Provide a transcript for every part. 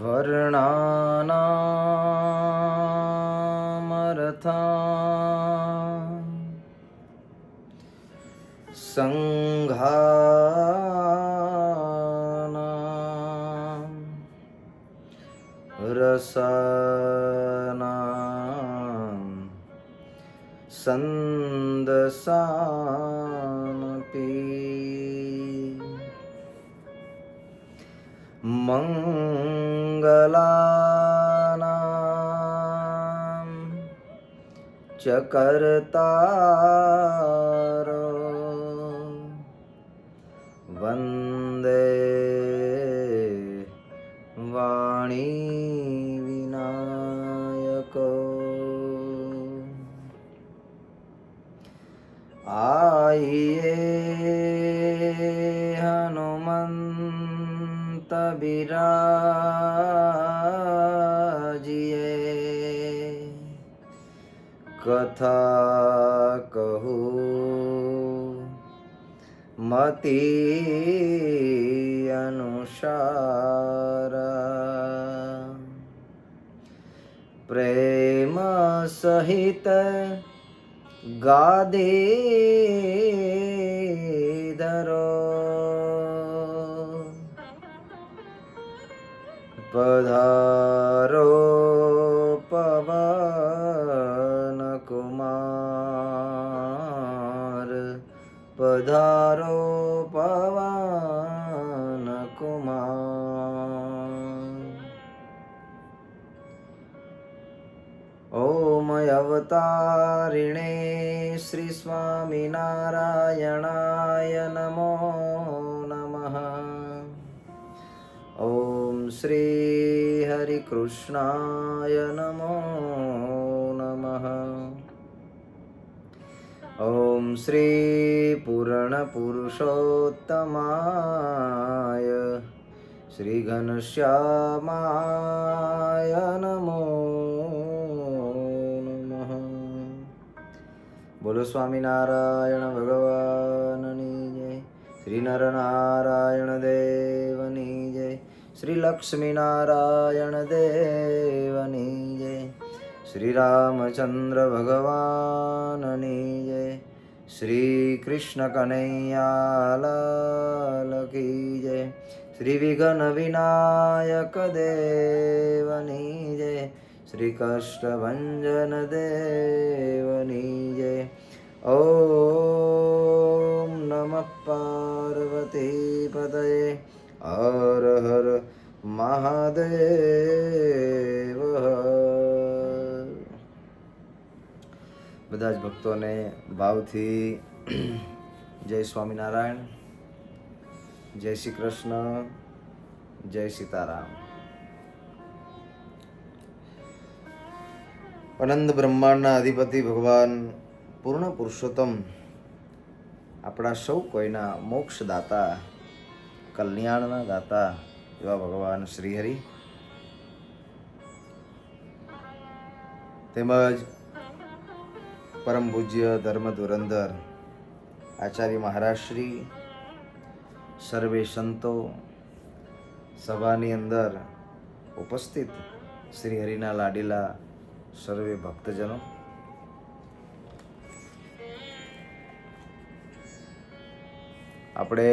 વર્ણાનામર્થા સંઘાનામ રસાનામ સંદસામપી મંગલાનામ ચ કર્તારો વંદે વાણી વિનાયકો આયે હનુમંત બિરાજીએ કથા કહું મતિ અનુસાર પ્રેમ સહિત ગાદે ધરો પધારો પવન કુમાર પધારો પવન કુમાર ઓમ અવતારિણે શ્રી સ્વામિનારાયણાય નમો નમઃ ઓમ શ્રી હરિકૃષ્ણાય નમો નમઃ ઓમ શ્રી પૂર્ણ પુરુષોત્તમાય શ્રી ઘનશ્યામાય નમો નમઃ બોલો સ્વામિનારાયણ ભગવાનની જય શ્રી નરનારાયણ દેવની જય શ્રી લક્ષ્મીનારાયણ દેવની જય શ્રી રામચંદ્ર ભગવાનની જય શ્રી કૃષ્ણ કનૈયા લાલ કી જય શ્રી વિઘ્ન વિનાયક દેવની જય શ્રી કષ્ટભંજન દેવની જય ઓમ નમઃ પાર્વતી પતયે હર હર મહાદેવ. બધા જ ભક્તોને ભાવથી જય સ્વામિનારાયણ, જય શ્રી કૃષ્ણ, જય સીતારામ. અનંત બ્રહ્માંડના અધિપતિ ભગવાન પૂર્ણ પુરુષોત્તમ આપણા સૌ કોઈના મોક્ષદાતા, કલ્યાણના દાતા એવા ભગવાન શ્રીહરિ તેમજ પરમ પૂજ્ય ધર્મ ધુરંધર આચાર્ય મહારાજ શ્રી, સર્વે સંતો, સભાની અંદર ઉપસ્થિત શ્રી હરિના લાડીલા સર્વે ભક્તજનો, આપણે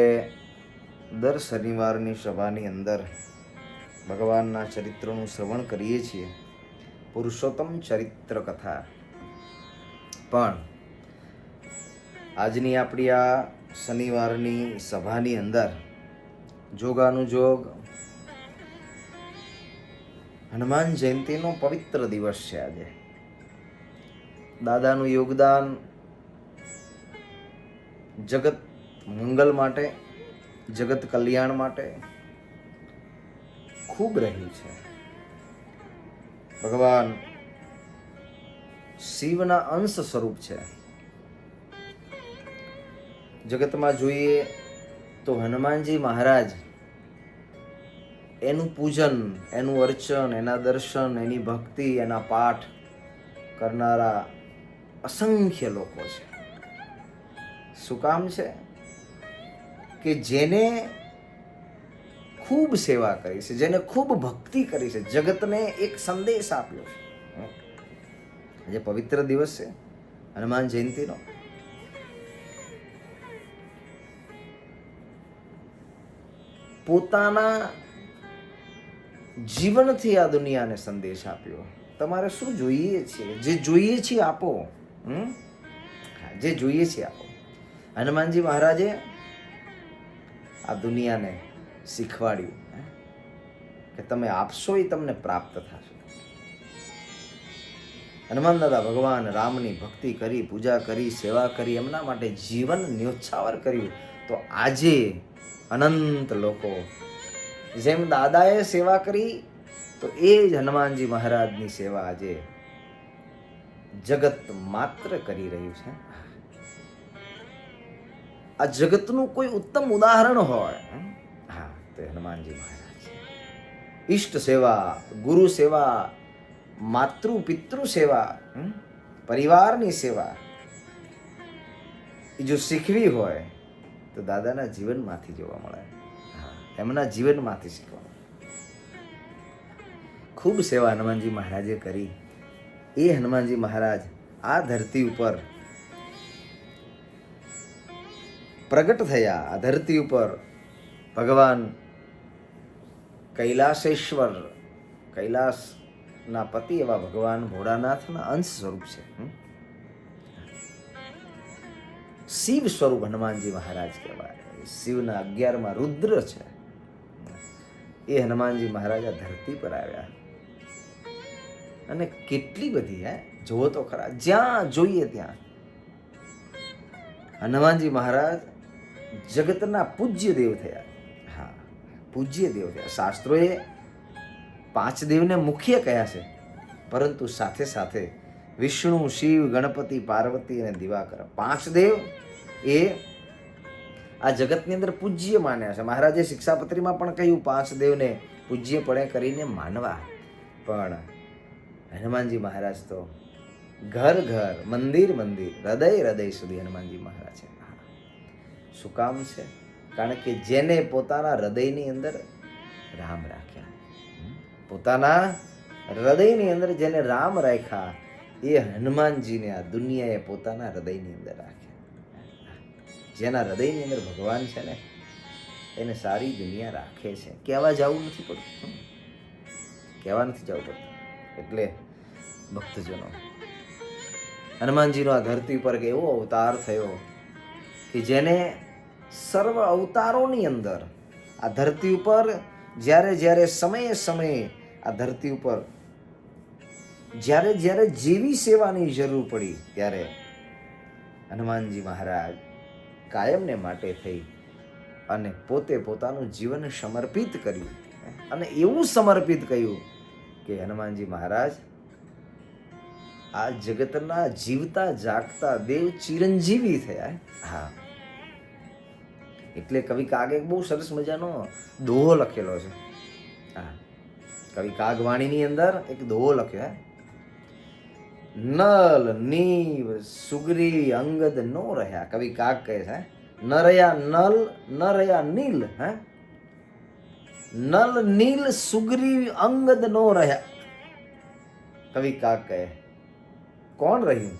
દર શનિવારની સભાની અંદર ભગવાનના ચરિત્રનું શ્રવણ કરીએ છીએ, પુરુષોત્તમ ચરિત્ર કથા. પણ આજની આપણી આ શનિવારની સભાની અંદર જોગાનુજોગ હનુમાન જયંતીનો પવિત્ર દિવસ છે. આજે દાદાનું યોગદાન જગત મંગલ માટે, જગત કલ્યાણ માટે ખૂબ રહી છે. ભગવાન શિવના અંશ સ્વરૂપ છે. જગતમાં જોઈએ તો હનુમાનજી મહારાજ, એનું પૂજન, એનું અર્ચન, એના દર્શન, એની ભક્તિ, એના પાઠ કરનારા અસંખ્ય લોકો છે. શું કામ છે? કે જેને ખૂબ સેવા કરી છે, જેને ખૂબ ભક્તિ કરી છે, જગતને એક સંદેશ આપ્યો છે. આજે પવિત્ર દિવસ છે હનુમાન જયંતીનો. પોતાના જીવનથી આ દુનિયાને સંદેશ આપ્યો. તમારે શું જોઈએ છે? જે જોઈએ છે આપો. જે જોઈએ છે આપો. હનુમાનજી મહારાજે આ દુનિયાને શીખવાડ્યું કે તમે આપશો એ તમને પ્રાપ્ત થશે. હનુમાન દાદા ભગવાન રામની ભક્તિ કરી, પૂજા કરી, સેવા કરી, એમના માટે જીવન ન્યોછાવર કર્યું. તો આજે અનંત લોકો જેમ દાદાએ સેવા કરી, તો એ જ હનુમાનજી મહારાજની સેવા આજે જગત માત્ર કરી રહ્યું છે. આ જગતનું કોઈ ઉત્તમ ઉદાહરણ હોય, હા, તો હનુમાનજી મહારાજ. ઈષ્ટ સેવા, ગુરુ સેવા, માતૃ પિતૃ સેવા, પરિવારની સેવા એ જો શીખવી હોય તો દાદાના જીવનમાંથી જોવા મળે. એમના જીવનમાંથી શીખવા મળે. ખૂબ સેવા હનુમાનજી મહારાજે કરી. એ હનુમાનજી મહારાજ આ ધરતી ઉપર પ્રગટ થયા. આ ધરતી ઉપર ભગવાન કૈલાસેશ્વર, કૈલાસના પતિ એવા ભગવાન ભોળાનાથના અંશ સ્વરૂપ છે. શિવ સ્વરૂપ હનુમાનજી મહારાજ કહેવાય. શિવના 11માં રુદ્ર છે. એ હનુમાનજી મહારાજ આ ધરતી પર આવ્યા અને કેટલી બધી જુઓ તો ખરા, જ્યાં જોઈએ ત્યાં હનુમાનજી મહારાજ જગતના પૂજ્ય દેવ થયા. હા, પૂજ્ય દેવ થયા. શાસ્ત્રોએ 5 દેવને મુખ્ય કહ્યા છે, પરંતુ સાથે સાથે વિષ્ણુ, શિવ, ગણપતિ, પાર્વતી અને દિવાકર 5 દેવ એ આ જગતની અંદર પૂજ્ય માન્યા છે. મહારાજે શિક્ષાપત્રીમાં પણ કહ્યું 5 દેવને પૂજ્યપણે કરીને માનવા. પણ હનુમાનજી મહારાજ તો ઘર ઘર, મંદિર મંદિર, હૃદય હૃદય સુધી હનુમાનજી મહારાજ છે. શું કામ છે? કારણ કે જેને પોતાના હૃદયની અંદર રામ રાખ્યા, પોતાના હૃદયની અંદર જેને રામ રાખ્યા, એ હનુમાનજીને આ દુનિયાએ પોતાના હૃદયની અંદર રાખ્યા. જેના હૃદયની અંદર ભગવાન છે ને, એને સારી દુનિયા રાખે છે. કહેવા જવું નથી પડતું, કહેવા નથી જવું પડતું. એટલે ભક્તજનો, હનુમાનજીનો આ ધરતી પર એવો અવતાર થયો કે જેને સર્વ અવતારોની અંદર આ ધરતી ઉપર જ્યારે જ્યારે સમયે સમયે આ ધરતી ઉપર જ્યારે જ્યારે જેવી સેવાની જરૂર પડી ત્યારે હનુમાનજી મહારાજ કાયમને માટે થઈ અને પોતે પોતાનું જીવન સમર્પિત કર્યું. અને એવું સમર્પિત કર્યું કે હનુમાનજી મહારાજ આ જગતના જીવતા જાગતા દેવ ચિરંજીવી થયા. હા, એટલે કવિ કાગે બહુ સરસ મજાનો દોહો લખેલો છે. હા, કવિ કાગવાણીની અંદર એક દોહો લખ્યો. નલ નીવ સુગ્રી અંગદ નો રહ્યા. કવિ કાગ કહે છે ન રહ્યા નલ, ન રહ્યા નીલ. નલ નીલ સુગ્રી અંગદ નો રહ્યા. કવિ કાગ કહે કોણ રહ્યું?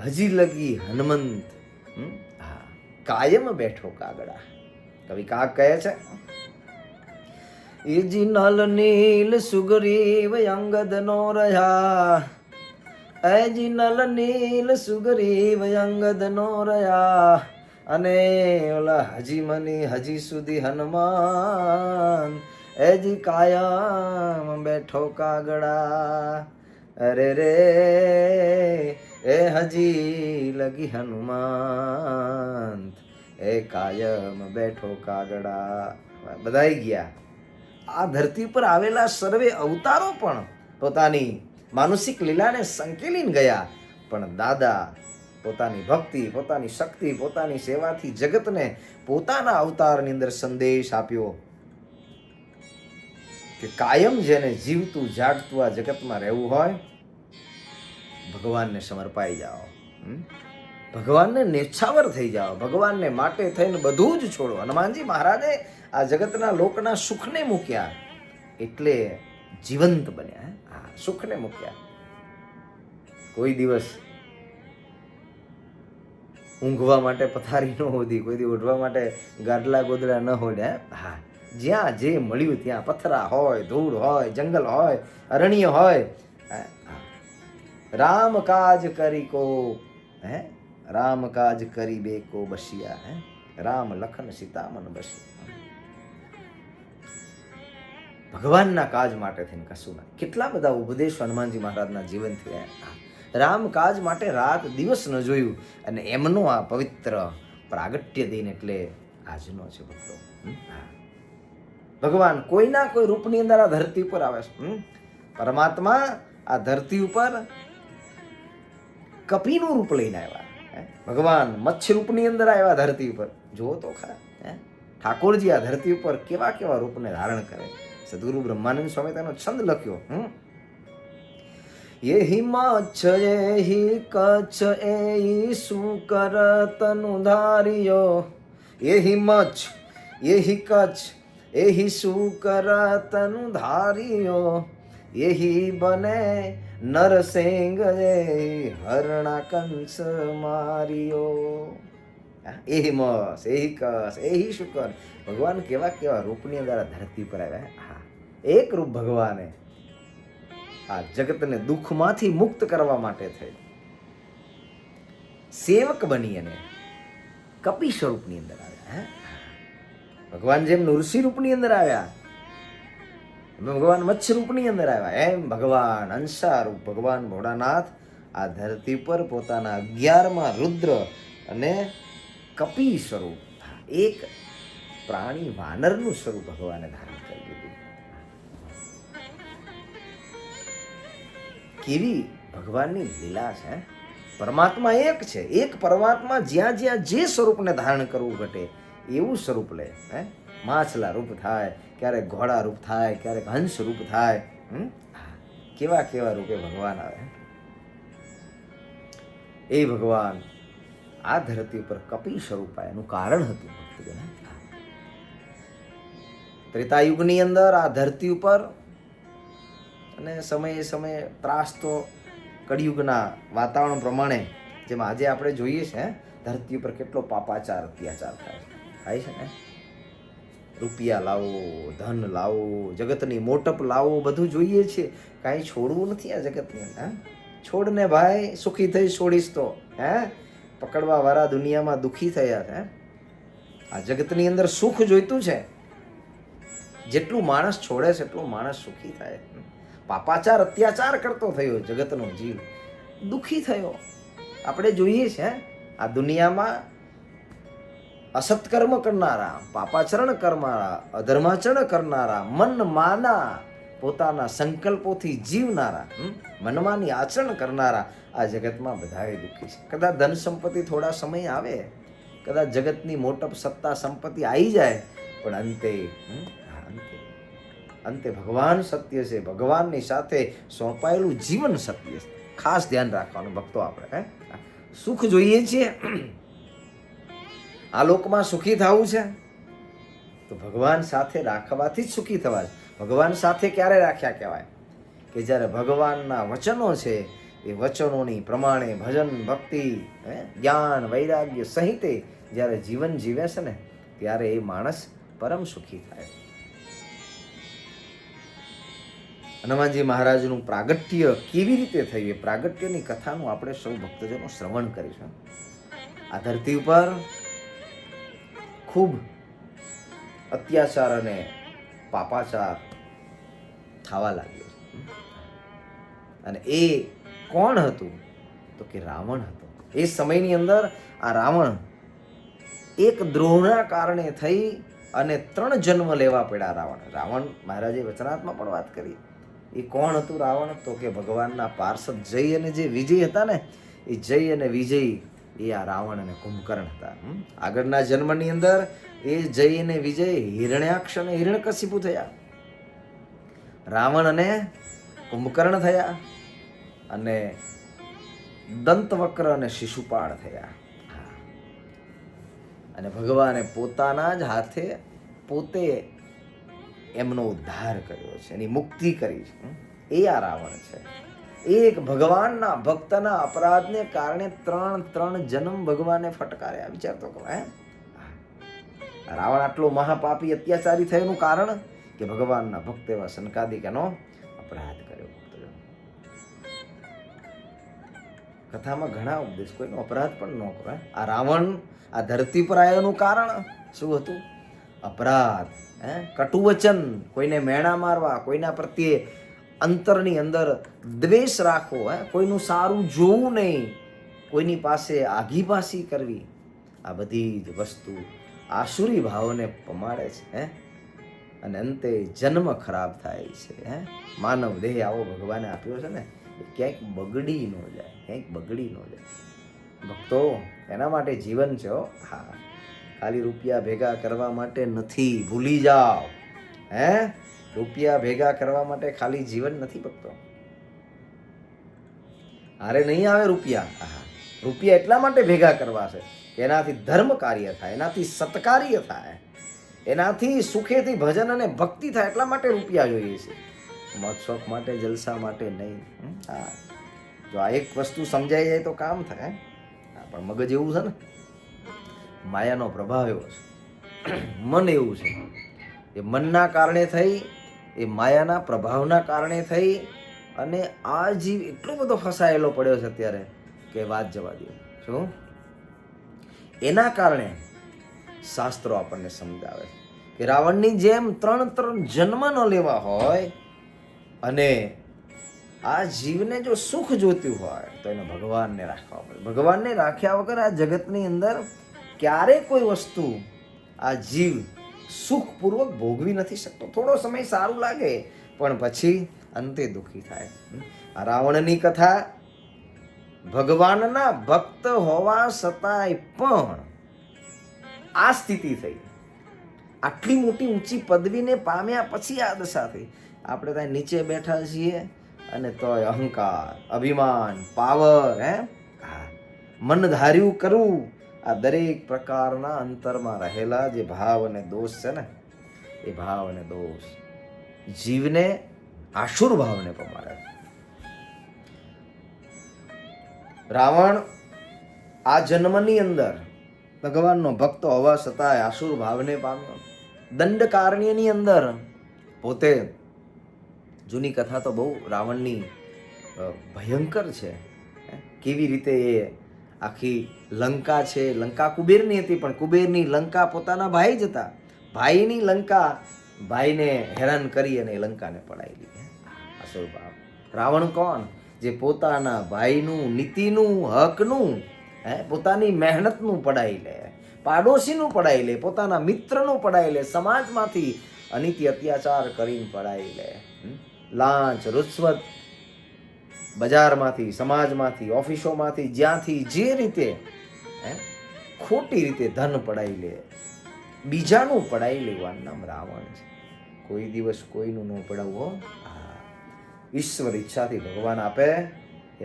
હજી લગી હનુમંત કાયમ બેઠો કાગડા. કવિ કાગ કહે છે ઈજી નલ નીલ સુગ્રીવ અંગદ નો રહ્યા. એજી નલ નીલ સુગ્રીવ અંગદ નો રહ્યા. અને ઓલા હજી મની હજી સુધી હનુમાન એજી કાયમ બેઠો કાગડા. અરે રે એ હજી લગી હનુમાન એ કાયમ બેઠો કાગડા. બધાઈ ગયા. આ ધરતી પર આવેલા સર્વે અવતારો પણ પોતાની માનસિક લીલાને સંકેલીને ગયા, પણ દાદા પોતાની ભક્તિ, પોતાની શક્તિ, પોતાની સેવાથી જગતને પોતાના અવતારની અંદર સંદેશ આપ્યો કે કાયમ જેને જીવતું જાગતું આ જગતમાં રહેવું હોય, ભગવાનને સમર્પાઈ જાઓ. ભગવાનને નેછાવર થઈ જાઓ, ભગવાનને માટે થઈને બધું જ છોડો. હનુમાનજી મહારાજે આ જગતના લોકના સુખને મૂક્યા એટલે જીવંત બન્યા. હા, સુખને મૂક્યા. કોઈ દિવસ ઊંઘવા માટે પથારી ન હોતી, કોઈ દિવસ ઉઠવા માટે ગાદલા ગોદડા ન હોય. હા, જ્યાં જે મળ્યું ત્યાં પથરા હોય, ધૂળ હોય, જંગલ હોય, અરણ્ય હોય. રામ કાજ કરી કો રામ કાજ કરી બે કો બસિયા. રામ લખન સીતા મન બસિયા. ભગવાનના કાજ માટે થઈને કશું ના. કેટલા બધા ઉપદેશ હનુમાનજી મહારાજના જીવન થયા. રામ કાજ માટે રાત દિવસ ન જોયું અને એમનો આ પવિત્ર પ્રાગટ્ય દિન એટલે આજનો છે ભક્તો. ભગવાન કોઈના કોઈ રૂપની અંદર આ ધરતી ઉપર આવે છે. પરમાત્મા આ ધરતી ઉપર કપીનું રૂપ લઈને આવ્યા. ભગવાન મચ્છ રૂપની અંદર આવ્યા ધરતી ઉપર. જુઓ તો ખરા, ઠાકોરજી આ ધરતી ઉપર કેવા કેવા રૂપને ધારણ કરે. સદગુરુ બ્રહ્માનંદ સ્વામી તેનો છંદ લખ્યો. એહી મચ્છ એહી કચ્છ એહી શુકર તનુ ધાર્યો. એહી મચ્છ એહી કચ્છ એહી શુકર તનુ ધાર્યો. એહી બને નરસિંહ હરણા કંસ માર્યો. એહી મસ એહી કસ એહી શુકર. ભગવાન કેવા કેવા રૂપની અંદર ધરતી પર આવ્યા. હા, એક રૂપ ભગવાને આ જગતને દુઃખમાંથી મુક્ત કરવા માટે થઈ સેવક બની અને કપી સ્વરૂપની અંદર આવ્યા. ભગવાન જેમ નૃષિ રૂપની અંદર આવ્યા, ભગવાન મચ્છ રૂપની અંદર આવ્યા, એમ ભગવાન અંશા રૂપ ભગવાન ભોળાનાથ આ ધરતી પર પોતાના 11મા રુદ્ર અને કપી સ્વરૂપ, એક પ્રાણી વાનરનું સ્વરૂપ ભગવાને ધારણ કરી લીધું. કેવી ભગવાનની લીલા છે. પરમાત્મા એક છે, એક પરમાત્મા જ્યાં જ્યાં જે સ્વરૂપને ધારણ કરવું ઘટે એવું સ્વરૂપ લે. માછલા રૂપ થાય, ક્યારેક ઘોડા રૂપ થાય, ક્યારેક હંસ રૂપ થાય. કેવા કેવા રૂપે ભગવાન આવે. એ ભગવાન આ ધરતી ઉપર કપી સ્વરૂપ એનું કારણ હતું ભક્તજન. ત્રેતાયુગની અંદર આ ધરતી ઉપર અને સમયે સમયે ત્રાસ તો કળિયુગના વાતાવરણ પ્રમાણે જેમ આજે આપણે જોઈએ છે, ધરતી ઉપર કેટલો પાપાચાર અત્યાચાર થાય છે ને. રૂપિયા લાવો, ધન લાવો, જગતની મોટપ લાવો, બધું જોઈએ છે. કાંઈ છોડવું નથી આ જગતની અંદર. છોડને ભાઈ, સુખી થઈ છોડીશ તો પકડવા વાળા દુનિયામાં દુઃખી થયા છે. આ જગતની અંદર સુખ જોઈતું છે. જેટલું માણસ છોડે છે એટલું માણસ સુખી થાય. પાપાચાર અત્યાચાર કરતો થયો જગતનો જીવ, દુઃખી થયો. આપણે જોઈએ છે આ દુનિયામાં અસત્કર્મ કરનારા, પાપાચરણ કરનારા, અધર્માચરણ કરનારા, મન માના પોતાના સંકલ્પોથી જીવનારા, મનમાની આચરણ કરનારા આ જગતમાં બધાએ દુઃખી છે. કદાચ ધન સંપત્તિ થોડા સમય આવે, કદાચ જગતની મોટપ સત્તા સંપત્તિ આવી જાય, પણ અંતે ભગવાન સત્ય છે. ભગવાનની સાથે સોંપાયેલું જીવન સત્ય છે. ખાસ ધ્યાન રાખવાનું ભક્તો. આપણે સુખ જોઈએ છીએ, આ લોકમાં સુખી થવું છે તો ભગવાન સાથે રાખવાથી જ સુખી થવા છે. ભગવાન સાથે ક્યારે રાખ્યા કહેવાય? કે જ્યારે ભગવાનના વચનો છે એ વચનોની પ્રમાણે ભજન, ભક્તિ, જ્ઞાન, વૈરાગ્ય સહિતે જ્યારે જીવન જીવે છે ને, ત્યારે એ માણસ પરમ સુખી થાય. હનુમાનજી મહારાજનું પ્રાગટ્ય કેવી રીતે થયું, એ પ્રાગટ્યની કથાનું આપણે સૌ ભક્તજનો શ્રવણ કરીશું. આ ધરતી ઉપર ખૂબ અત્યાચાર અને પાપાચાર થવા લાગ્યો. અને એ કોણ હતું? તો કે રાવણ હતો. એ સમયની અંદર આ રાવણ એક દ્રોહના કારણે થઈ અને 3 જન્મ લેવા પડ્યા. રાવણ મહારાજે વચનાત્મા પણ વાત કરી. એ કોણ હતું રાવણ? તો કે ભગવાનના પાર્ષદ જય અને જે વિજય હતા ને, એ જય અને વિજય એ આ રાવણ અને કુંભકર્ણ હતા. આગળના જન્મની અંદર એ જય અને વિજય હિરણ્યાક્ષ અને હિરણ્યકશિપુ થયા, રાવણ અને કુંભકર્ણ થયા. અને દંતવક્ર અને શિશુપાળ થયા. અને ભગવાને પોતાના જ હાથે પોતે એમનો ઉદ્ધાર કર્યો છે, એની મુક્તિ કરી છે. એ આ રાવણ છે. એક ભગવાનના ભક્તના અપરાધને કારણે 3 જન્મ ભગવાને ફટકાર્યા. વિચાર તો કરો. રાવણ આટલો મહાપાપી અત્યાચારી થયાનું કારણ કે ભગવાનના ભક્ત એવા સનકાદિકનો અપરાધ કર્યો. કથામાં ઘણા ઉપદેશ, કોઈનો અપરાધ પણ ન કરો. આ રાવણ આ ધરતી પર આવ્યાનું કારણ શું હતું? અપરાધ, કટુ વચન, કોઈને મેણા મારવા, કોઈના પ્રત્યે અંતરની અંદર દ્વેષ રાખવો, કોઈનું સારું જોવું નહીં, કોઈની પાસે આગીપાસી કરવી. આ બધી જ વસ્તુ આસુરી ભાવને પમાડે છે અને અંતે જન્મ ખરાબ થાય છે. માનવ દેહ આવો ભગવાને આપ્યો છે ને, ક્યાંક બગડી ન જાય, ક્યાંક બગડી ન જાય. ભક્તો, એના માટે જીવન છે. હા, ખાલી રૂપિયા ભેગા કરવા માટે નથી, ભૂલી જાઓ. રૂપિયા ભેગા કરવા માટે ખાલી જીવન નથી ભક્તો. અરે નહીં આવે રૂપિયા. રૂપિયા એટલા માટે ભેગા કરવા છે કે એનાથી ધર્મ કાર્ય થાય, એનાથી સત્કાર્ય થાય, એનાથી સુખેથી ભજન અને ભક્તિ થાય. એટલા માટે રૂપિયા જોઈએ છે, મોજ શોખ માટે, જલસા માટે નહીં. હા, જો આ એક વસ્તુ સમજાઈ જાય તો કામ થાય. પણ મગજ એવું છે ને, માયાનો પ્રભાવ એવો છે, મન એવું છે. એ મનના કારણે થઈ, એ માયાના પ્રભાવના કારણે થઈ અને આ જીવ એટલો બધો ફસાયેલો પડ્યો છે અત્યારે કે વાત જવા દો. શું? એના કારણે શાસ્ત્રો આપણને સમજાવે કે રાવણની જેમ 3 જન્મ ન લેવા હોય અને આ જીવને જો સુખ જોતું હોય તો એને ભગવાનને રાખવા પડે. ભગવાનને રાખ્યા વગર આ જગતની અંદર ક્યારે કોઈ વસ્તુ આ જીવ સુખપૂર્વક ભોગવી નથી શકતો. થોડો સમય સારું લાગે પણ પછી અંતે દુઃખી થાય. આ રાવણની કથા ભગવાનના ભક્ત હોવા છતાંય પણ આ સ્થિતિ થઈ. આટલી મોટી ઊંચી પદવીને પામ્યા પછી આ દશા થઈ. આપણે ત્યાં નીચે બેઠા છીએ અને તોય અહંકાર, અભિમાન, પાવર, મન ધાર્યું કરવું, આ દરેક પ્રકારના અંતરમાં રહેલા જે ભાવ અને દોષ છે ને, એ ભાવ અને દોષ જીવને આસુર ભાવને પમાડે. રાવણ આ જન્મની અંદર ભગવાનનો ભક્ત હોવા છતાંય આસુર ભાવને પામ્યો. દંડકારણ્યની અંદર પોતે, જૂની કથા તો બહુ રાવણની ભયંકર છે. કેવી રીતે એ આખી લંકા છે, લંકા કુબેરની હતી પણ કુબેરની લંકા પોતાના ભાઈ જ હતા. ભાઈની લંકા ભાઈને હેરાન કરી અને એ લંકાને પડાવી લીધી. આસુર ભાવ. રાવણ કોણ? જે પોતાના ભાઈનું, નીતિનું, હકનું, પોતાની મહેનતનું પડાવી લે, પાડોશીનું પડાવી લે, પોતાના મિત્રનું પડાવી લે, સમાજમાંથી અનીતિ અત્યાચાર કરીને પડાવી લે. લાંચ, રૂશ્વત, બજારમાંથી, સમાજમાંથી, ઓફિસોમાંથી, જ્યાંથી જે રીતે ખોટી રીતે ધન પડાવી લે, બીજાનું પડાવી લેવાનું નામ રાવણ છે. કોઈ દિવસ કોઈનું ન પડાવવું. ઈશ્વર ઈચ્છાથી ભગવાન આપે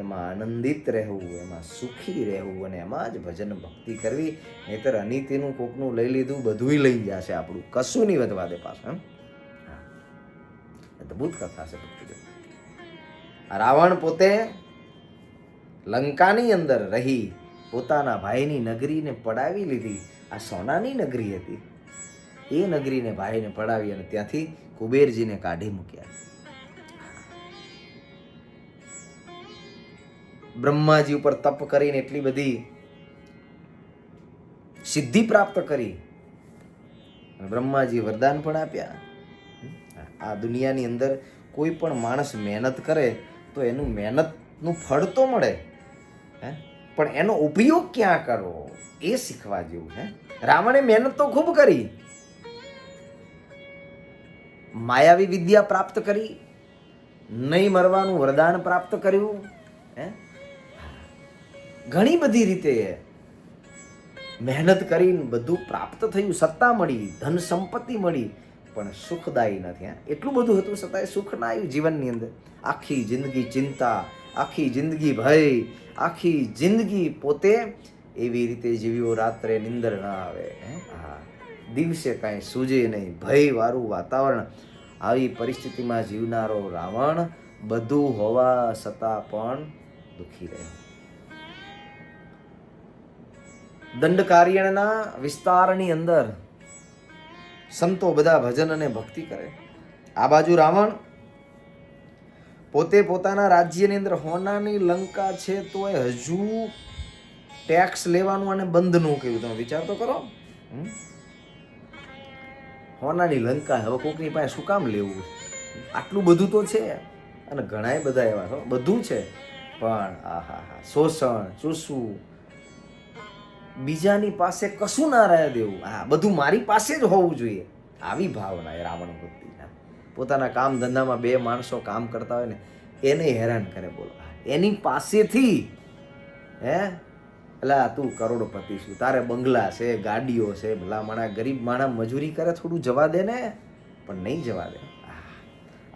એમાં આનંદિત રહેવું, એમાં સુખી રહેવું અને એમાં જ ભજન ભક્તિ કરવી. નહીતર અનીતિનું કોકનું લઈ લીધું બધુંય લઈ જશે, આપણું કશું નહીં વધવા દે પાછું. અદભુત કથા છે. રાવણ પોતે લંકાની અંદર રહી પોતાના ભાઈની નગરીને પડાવી લીધી. આ સોનાની નગરી હતી. એ નગરીને ભાઈને પડાવી અને ત્યાંથી કુબેરજીને કાઢી મૂક્યા. બ્રહ્માજી ઉપર તપ કરીને એટલી બધી સિદ્ધિ પ્રાપ્ત કરી. બ્રહ્માજી વરદાન પણ આપ્યા. આ દુનિયાની અંદર કોઈ પણ માણસ મહેનત કરે તો એનું મહેનતનું ફળ તો મળે, પણ એનો ઉપયોગ ક્યાં કરવો એ શીખવા જેવું છે. રાવણે મહેનત તો ખૂબ કરી, માયાવી વિદ્યા પ્રાપ્ત કરી, નહીં મરવાનું વરદાન પ્રાપ્ત કર્યું, ઘણી બધી રીતે મહેનત કરીને બધું પ્રાપ્ત થયું, સત્તા મળી, ધન સંપત્તિ મળી, પણ સુખદાયી નથી. એટલું બધું હતું છતાંય સુખ ના આવ્યું જીવનની અંદર. આખી જિંદગી ચિંતા, આખી જિંદગી ભય, આખી જિંદગી પોતે એવી રીતે જીવ્યો, રાત્રે નિંદર ના આવે, હા, દિવસે કાંઈ સૂજે નહીં, ભયવાળું વાતાવરણ. આવી પરિસ્થિતિમાં જીવનારો રાવણ બધું હોવા છતાં પણ દુઃખી રહ્યો. દંડકારણ્યના વિસ્તારની અંદર સંતો બધા ભજન અને ભક્તિ કરે. આ બાજુ રાવણ પોતે પોતાના રાજ્યની અંદર હોનાની લંકા છે તો હજુ ટેક્સ લેવાનું અને બંધનું કહ્યું. તમે વિચાર તો કરો, હોનાની લંકા હવે કોકની પાસે શું કામ લેવું? આટલું બધું તો છે અને ઘણાય બધા એવા બધું છે, પણ શોષણ, ચૂસવું, બીજાની પાસે કશું ના રહે દેવું, હા બધું મારી પાસે જ હોવું જોઈએ, આવી ભાવના એ રાવણ વૃત્તિ. પોતાના કામ ધંધામાં બે માણસો કામ કરતા હોય ને એને હેરાન કરે. બોલો, એની પાસેથી એલા તું કરોડપતિ છું, તારે બંગલા છે, ગાડીઓ છે, ભલા માણા ગરીબ માણા મજૂરી કરે, થોડું જવા દે ને. પણ નહીં જવા દે.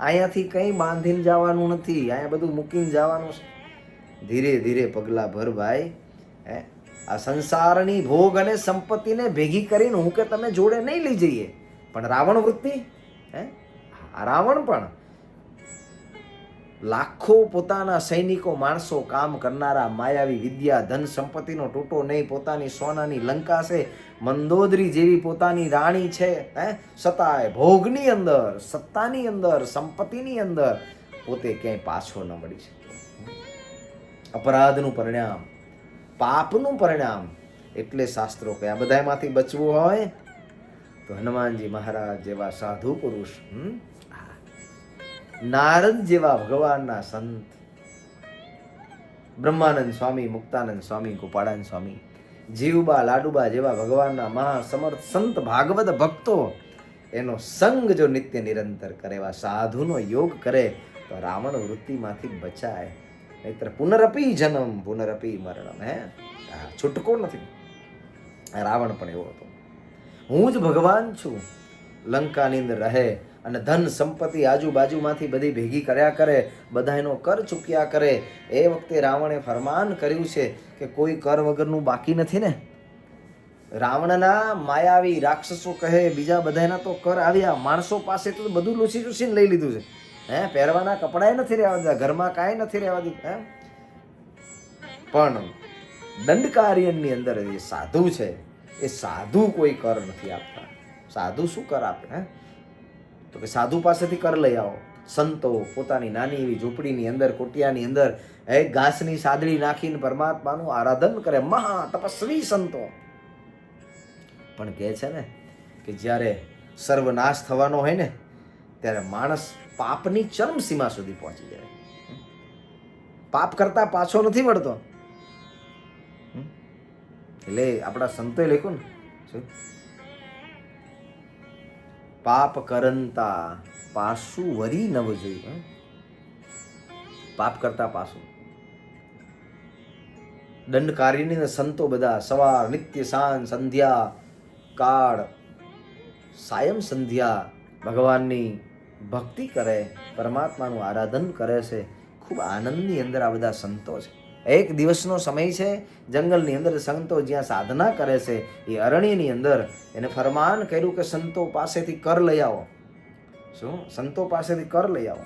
અહીંયાથી કંઈ બાંધીને જવાનું નથી, અહીંયા બધું મૂકીને જવાનું છે. ધીરે ધીરે પગલા ભર ભાઈ. આ સંસારની ભોગ અને સંપત્તિને ભેગી કરીને હું કે તમે જોડે નહીં લઈ જઈએ, પણ રાવણ વૃત્તિ. રાવણ પણ લાખો પોતાના સૈનિકો, માણસો, કામ કરનારા, માયાવી વિદ્યા, ધન સંપત્તિનો તૂટો નહીં, પોતાની સોનાની લંકા છે, મંદોદરી જેવી પોતાની રાણી છે, છતાંય ભોગની અંદર, સત્તાની અંદર, સંપત્તિની અંદર પોતે ક્યાંય પાછો ન મળી શકે. અપરાધનું પરિણામ, પાપનું પરિણામ. એટલે શાસ્ત્રો કે આ બધામાંથી બચવું હોય તો હનુમાનજી મહારાજ જેવા સાધુ પુરુષ, નારદ જેવા ભગવાનના સંત, બ્રહ્માનંદ સ્વામી, મુક્તાનંદ સ્વામી, ગોપાળાનંદ સ્વામી, જીવબા લાડુબા જેવા ભગવાનના મહાસમર્થ સંત ભાગવત ભક્તો એનો સંગ જો નિત્ય નિરંતર કરે, એવા સાધુનો યોગ કરે તો રાવણ વૃત્તિમાંથી બચાય. નહીતર પુનરપી જન્મ પુનરપી મરણમ. છૂટકો નથી. રાવણ પણ એવો હતો. હું જ ભગવાન છું, લંકાની અંદર રહે અને ધન સંપત્તિ આજુબાજુમાંથી બધી ભેગી કર્યા કરે, બધાનો કર ચૂક્યા કરે. એ વખતે રાવણે ફરમાન કર્યું છે કે કોઈ કર વગરનું બાકી નથી ને. રાવણના માયાવી રાક્ષસો કહે બીજા બધાના તો કર આવ્યા, માણસો પાસે તો બધું લૂસી ચૂસીને લઈ લીધું છે. પહેરવાના કપડાય નથી રહેવા દીધા, ઘરમાં કાંઈ નથી રહેવા દીધું. પણ દંડકારણ્યની અંદર એ સાધુ છે, એ સાધુ કોઈ કર નથી આપતા. સાધુ શું કર આપે? તો કે સાધુ પાસેથી કર લઈ આવો. સંતો પોતાની નાની એવી ઝૂંપડીની અંદર, કોટિયાની અંદર ઘાસની સાદડી નાખીને પરમાત્માનું આરાધન કરે, મહા તપસ્વી સંતો. પણ કહે છે ને કે જ્યારે સર્વનાશ થવાનો હોય ને ત્યારે માણસ પાપની ચરમ સીમા સુધી પહોંચી જાય, પાપ કરતા પાછો નથી વળતો. એટલે આપણા સંતોએ લખ્યું ને, પાપ કરંતા પાછું વરી નવ જોયું. પાપ કરતા પાછું. દંડકારણ્યના સંતો બધા સવાર, નિત્ય, સાંજ, સંધ્યા કાળ, સાયમ સંધ્યા ભગવાનની ભક્તિ કરે, પરમાત્માનું આરાધન કરે છે. ખૂબ આનંદની અંદર આ બધા સંતો છે. એક દિવસનો સમય છે, જંગલની અંદર સંતો જ્યાં સાધના કરે છે, એ અરણ્યની અંદર એને ફરમાન કર્યું કે સંતો પાસેથી કર લઈ આવો. શું? સંતો પાસેથી કર લઈ આવો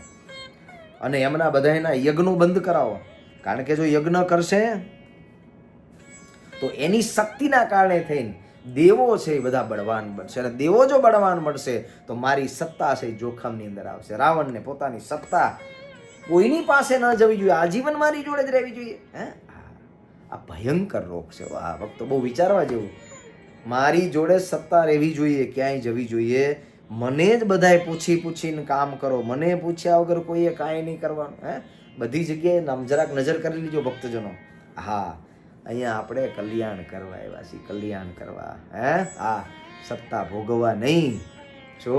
અને એમના બધાના યજ્ઞો બંધ કરાવો. કારણ કે જો યજ્ઞ કરશે તો એની શક્તિના કારણે થઈને દેવો છે એ બધા બળવાન બનશે, અને દેવો જો બળવાન બનશે તો મારી સત્તા છે જોખમની અંદર આવશે. રાવણને પોતાની સત્તા કોઈની પાસે ન જવી જોઈએ, આજીવન મારી જોડે જ રહેવી જોઈએ. આ ભયંકર રોગ છે. આ વખત બહુ વિચારવા જેવું. મારી જોડે સત્તા રહેવી જોઈએ, ક્યાંય જવી જોઈએ. મને જ બધાએ પૂછીને કામ કરો, મને પૂછ્યા વગર કોઈએ કાંઈ નહીં કરવાનું. બધી જગ્યાએ જરાક નજર કરી લીજો ભક્તજનો. અહીંયા આપણે કલ્યાણ કરવા આવ્યા છીએ, કલ્યાણ કરવા. સત્તા ભોગવવા નહીં. જો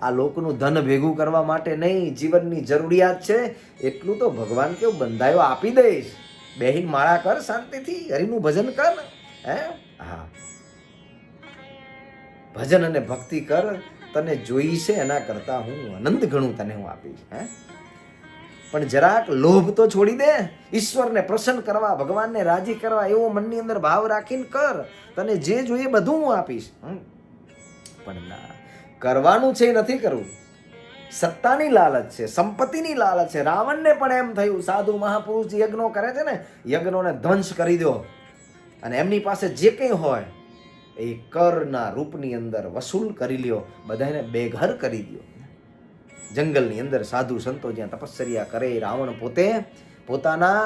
આ લોકનું ધન ભેગું કરવા માટે નહીં, જીવનની જરૂરિયાત છે એટલું તો ભગવાન કેવું બંધાયો આપી દઈશ. બેહીન માળા કર શાંતિથી, હરિનું ભજન કર. ભજન અને ભક્તિ કર, તને જોઈ છે એના કરતા હું અનંત ઘણું તને હું આપીશ. પણ જરાક લોભ તો છોડી દે. ઈશ્વરને પ્રસન્ન કરવા, ભગવાનને રાજી કરવા એવો મનની અંદર ભાવ રાખીને કર. તને જે જોઈએ બધું હું આપીશ. પણ ના, કરવાનું છે નથી કરવું. સત્તાની લાલચ છે, સંપત્તિની લાલચ છે. રાવણને પણ એમ થયું, સાધુ મહાપુરુષ યજ્ઞો કરે છે ને, યજ્ઞોને ધ્વંસ કરી દો અને એમની પાસે જે કંઈ હોય એ કરના રૂપની અંદર વસૂલ કરી લ્યો, બધાને બેઘર કરી દો. જંગલની અંદર સાધુ સંતો જ્યાં તપસ્યા કરે, રાવણ પોતે પોતાના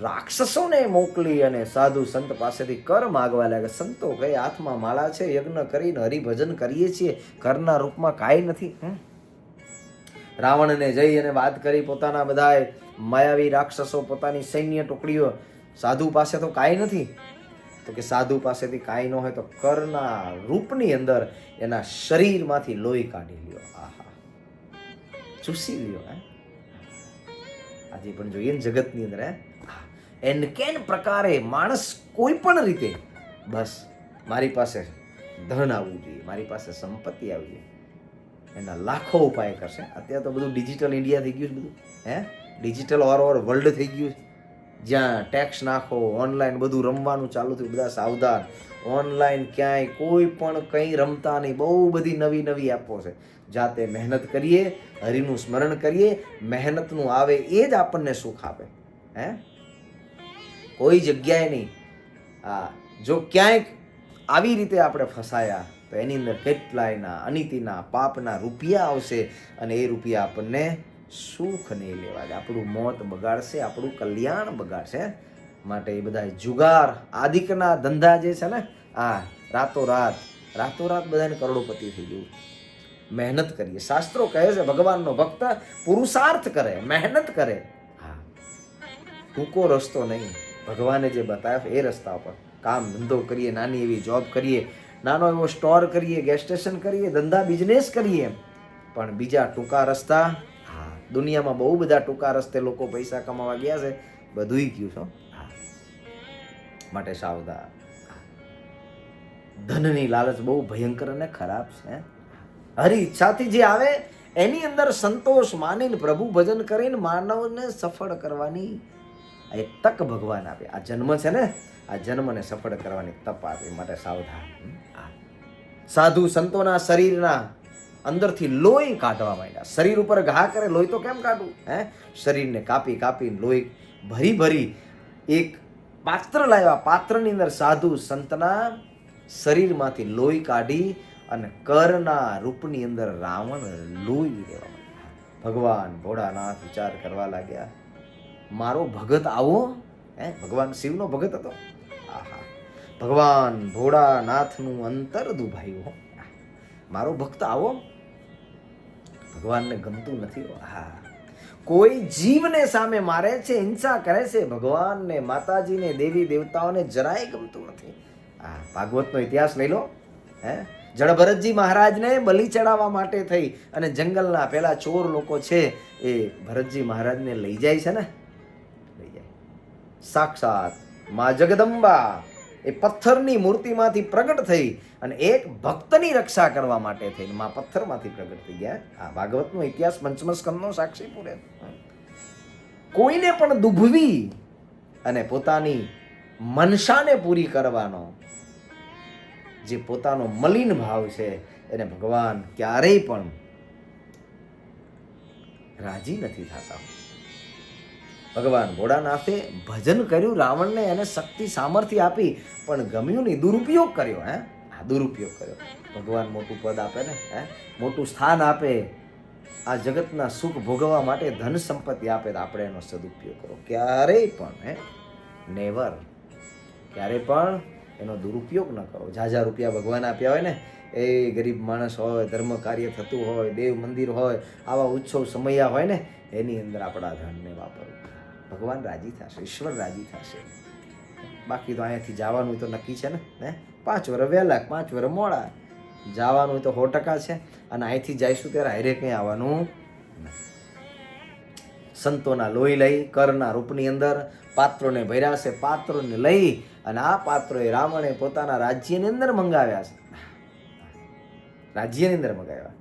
રાક્ષસોને મોકલી અને સાધુ સંત પાસેથી કર માગવા લાગ્યા. સંતો કહે, હાથમાં માળા છે, યજ્ઞ કરીને હરિભજન કરીએ છીએ, કરના રૂપમાં કાંઈ નથી. રાવણને જઈ અને વાત કરી, પોતાના બધા માયાવી રાક્ષસો, પોતાની સૈન્ય ટુકડીઓ, સાધુ પાસે તો કાંઈ નથી. તો કે સાધુ પાસેથી કાંઈ ન હોય તો કરના રૂપની અંદર એના શરીરમાંથી લોહી કાઢી લ્યો. આહા, ચૂસી લ્યો. આજે પણ જોઈએ ને જગતની અંદર એન કેન પ્રકારે માણસ કોઈ પણ રીતે બસ મારી પાસે ધન આવવું જોઈએ, મારી પાસે સંપત્તિ આવવી જોઈએ, એના લાખો ઉપાય કરશે. અત્યારે તો બધું ડિજિટલ ઇન્ડિયા થઈ ગયું છે, બધું ડિજિટલ ઓવર વર્લ્ડ થઈ ગયું છે, જ્યાં ટેક્સ નાખો, ઓનલાઈન બધું રમવાનું ચાલુ થયું. બધા સાવધાન, ઓનલાઈન ક્યાંય કોઈ પણ કંઈ રમતા નહીં. બહુ બધી નવી નવી એપો છે. જાતે મહેનત કરીએ, હરિનું સ્મરણ કરીએ, મહેનતનું આવે એ જ આપણને સુખ આપે. કોઈ જગ્યાએ નહીં. જો ક્યાંક આવી રીતે આપણે ફસાયા તો એની અંદર કેટલાયના અનિતિના પાપના રૂપિયા આવશે અને એ રૂપિયા આપણને સુખ નહીં લેવા દે, આપણું મોત બગાડશે, આપણું કલ્યાણ બગાડશે. માટે એ બધા જુગાર આદિકના ધંધા જે છે ને, રાતોરાત બધાને કરોડોપતિ થઈ ગયું. મહેનત કરીએ. શાસ્ત્રો કહે છે ભગવાનનો ભક્ત પુરુષાર્થ કરે, મહેનત કરે. ટૂંકો રસ્તો નહીં, ભગવાને જે બતાવ્યો એ રસ્તા ઉપર કામ ધંધો કરીએ, નાની એવી જોબ કરીએ, નાનો એવો સ્ટોર કરીએ, ગેસ સ્ટેશન કરીએ, ધંધા બિઝનેસ કરીએ. પણ બીજા ટૂંકા રસ્તા, દુનિયામાં બહુ બધા ટૂંકા રસ્તે લોકો પૈસા કમાવા ગયા છે, બધુંય ગયું છો. માટે સાવધાન. ધનની લાલચ બહુ ભયંકર અને ખરાબ છે. હરી ઈચ્છાથી જે આવે એની અંદર સંતોષ માનીને પ્રભુ ભજન કરીને માનવને સફળ કરવાની એક તક ભગવાન આપે. આ જન્મ છે ને, આ જન્મને સફળ કરવાની તક આપે. માટે સાવધાન. સાધુ સંતોના શરીરના અંદરથી લોહી કાઢવા માંડ્યા. શરીર ઉપર ઘા કરે, લોહી તો કેમ કાઢવું? શરીરને કાપી કાપીને લોહી ભરી ભરી એક પાત્ર લાવ્યા. પાત્રની અંદર સાધુ સંતના શરીરમાંથી લોહી કાઢી અને કરના રૂપની અંદર રાવણ લોહી લેવા માંડ્યા. ભગવાન ભોળાનાથ વિચાર કરવા લાગ્યા, મારો ભગત આવો. ભગવાન શિવનો ભગત હતો. ભગવાન ભોળાનાથનું અંતર દુભાયું. મારો ભક્ત આવો. ભગવાનને ગમતું નથી. કોઈ જીવને સામે મારે છે, હિંસા કરે છે, ભગવાનને, માતાજીને, દેવી દેવતાઓને જરાય ગમતું નથી. ભાગવતનો ઇતિહાસ લઈ લો. જડભરતજી મહારાજને બલિ ચડાવવા માટે થઈ અને જંગલના પેલા ચોર લોકો છે એ ભરતજી મહારાજને લઈ જાય છે ને, લઈ જાય. સાક્ષાત મા જગદંબા એ પથ્થરની મૂર્તિમાંથી પ્રગટ થઈ અને એક ભક્તની રક્ષા કરવા માટે થઈને મા પથ્થરમાંથી પ્રગટ થઈ ગયા. ભાગવતનો ઇતિહાસ પંચમ સ્કંદનો સાક્ષી પૂરે. કોઈને પણ દુભવી અને પોતાની મનસાને પૂરી કરવાનો જે પોતાનો મલિન ભાવ છે એને ભગવાન ક્યારેય પણ રાજી નથી થતા. ભગવાન ભોળાનાથે ભજન કર્યું, રાવણને એને શક્તિ સામર્થ્ય આપી, પણ ગમ્યું નહીં, દુરુપયોગ કર્યો. દુરુપયોગ કર્યો. ભગવાન મોટું પદ આપે ને, મોટું સ્થાન આપે, આ જગતના સુખ ભોગવવા માટે ધન સંપત્તિ આપે, તો આપણે એનો સદુપયોગ કરો. ક્યારેય પણ નેવર, ક્યારેય પણ એનો દુરુપયોગ ન કરો. ઝાઝા રૂપિયા ભગવાન આપ્યા હોય ને, એ ગરીબ માણસ હોય, ધર્મ કાર્ય થતું હોય, દેવ મંદિર હોય, આવા ઉત્સવ સમયા હોય ને, એની અંદર આપણા ધનને વાપરવું. ભગવાન રાજી થશે, ઈશ્વર રાજી થશે. બાકી તો અહીંયાથી જવાનું હોય તો નક્કી છે ને, 5 વર્ષ વહેલા 5 વર્ષ મોડા જવાનું હોય તો 100% છે. અને અહીંથી જઈશું ત્યારે હારે કંઈ આવવાનું નથી. સંતોના લોહી લઈ કરના રૂપની અંદર પાત્રોને ભર્યા છે. પાત્રોને લઈ અને આ પાત્રોએ રાવણે પોતાના રાજ્યની અંદર મંગાવ્યા છે. રાજ્યની અંદર મંગાવ્યા.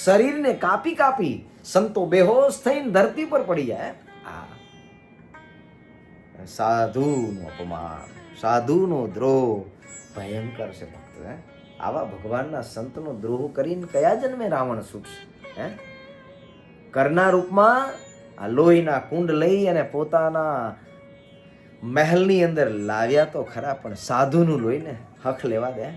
શરીરને કાપી કાપી સંતો બેહોશ થઈને ધરતી પર પડી જાય. આ સાધુનું અપમાન, સાધુનો દ્રોહ ભયંકર છે ભક્તો. આવા ભગવાનના સંતનો દ્રોહ કરીને કયા જન્મે રાવણ છૂટશે? કરના રૂપમાં આ લોહીના કુંડ લઈ અને પોતાના મહેલની અંદર લાવ્યા તો ખરા, પણ સાધુનું લોહીને હક લેવા દે.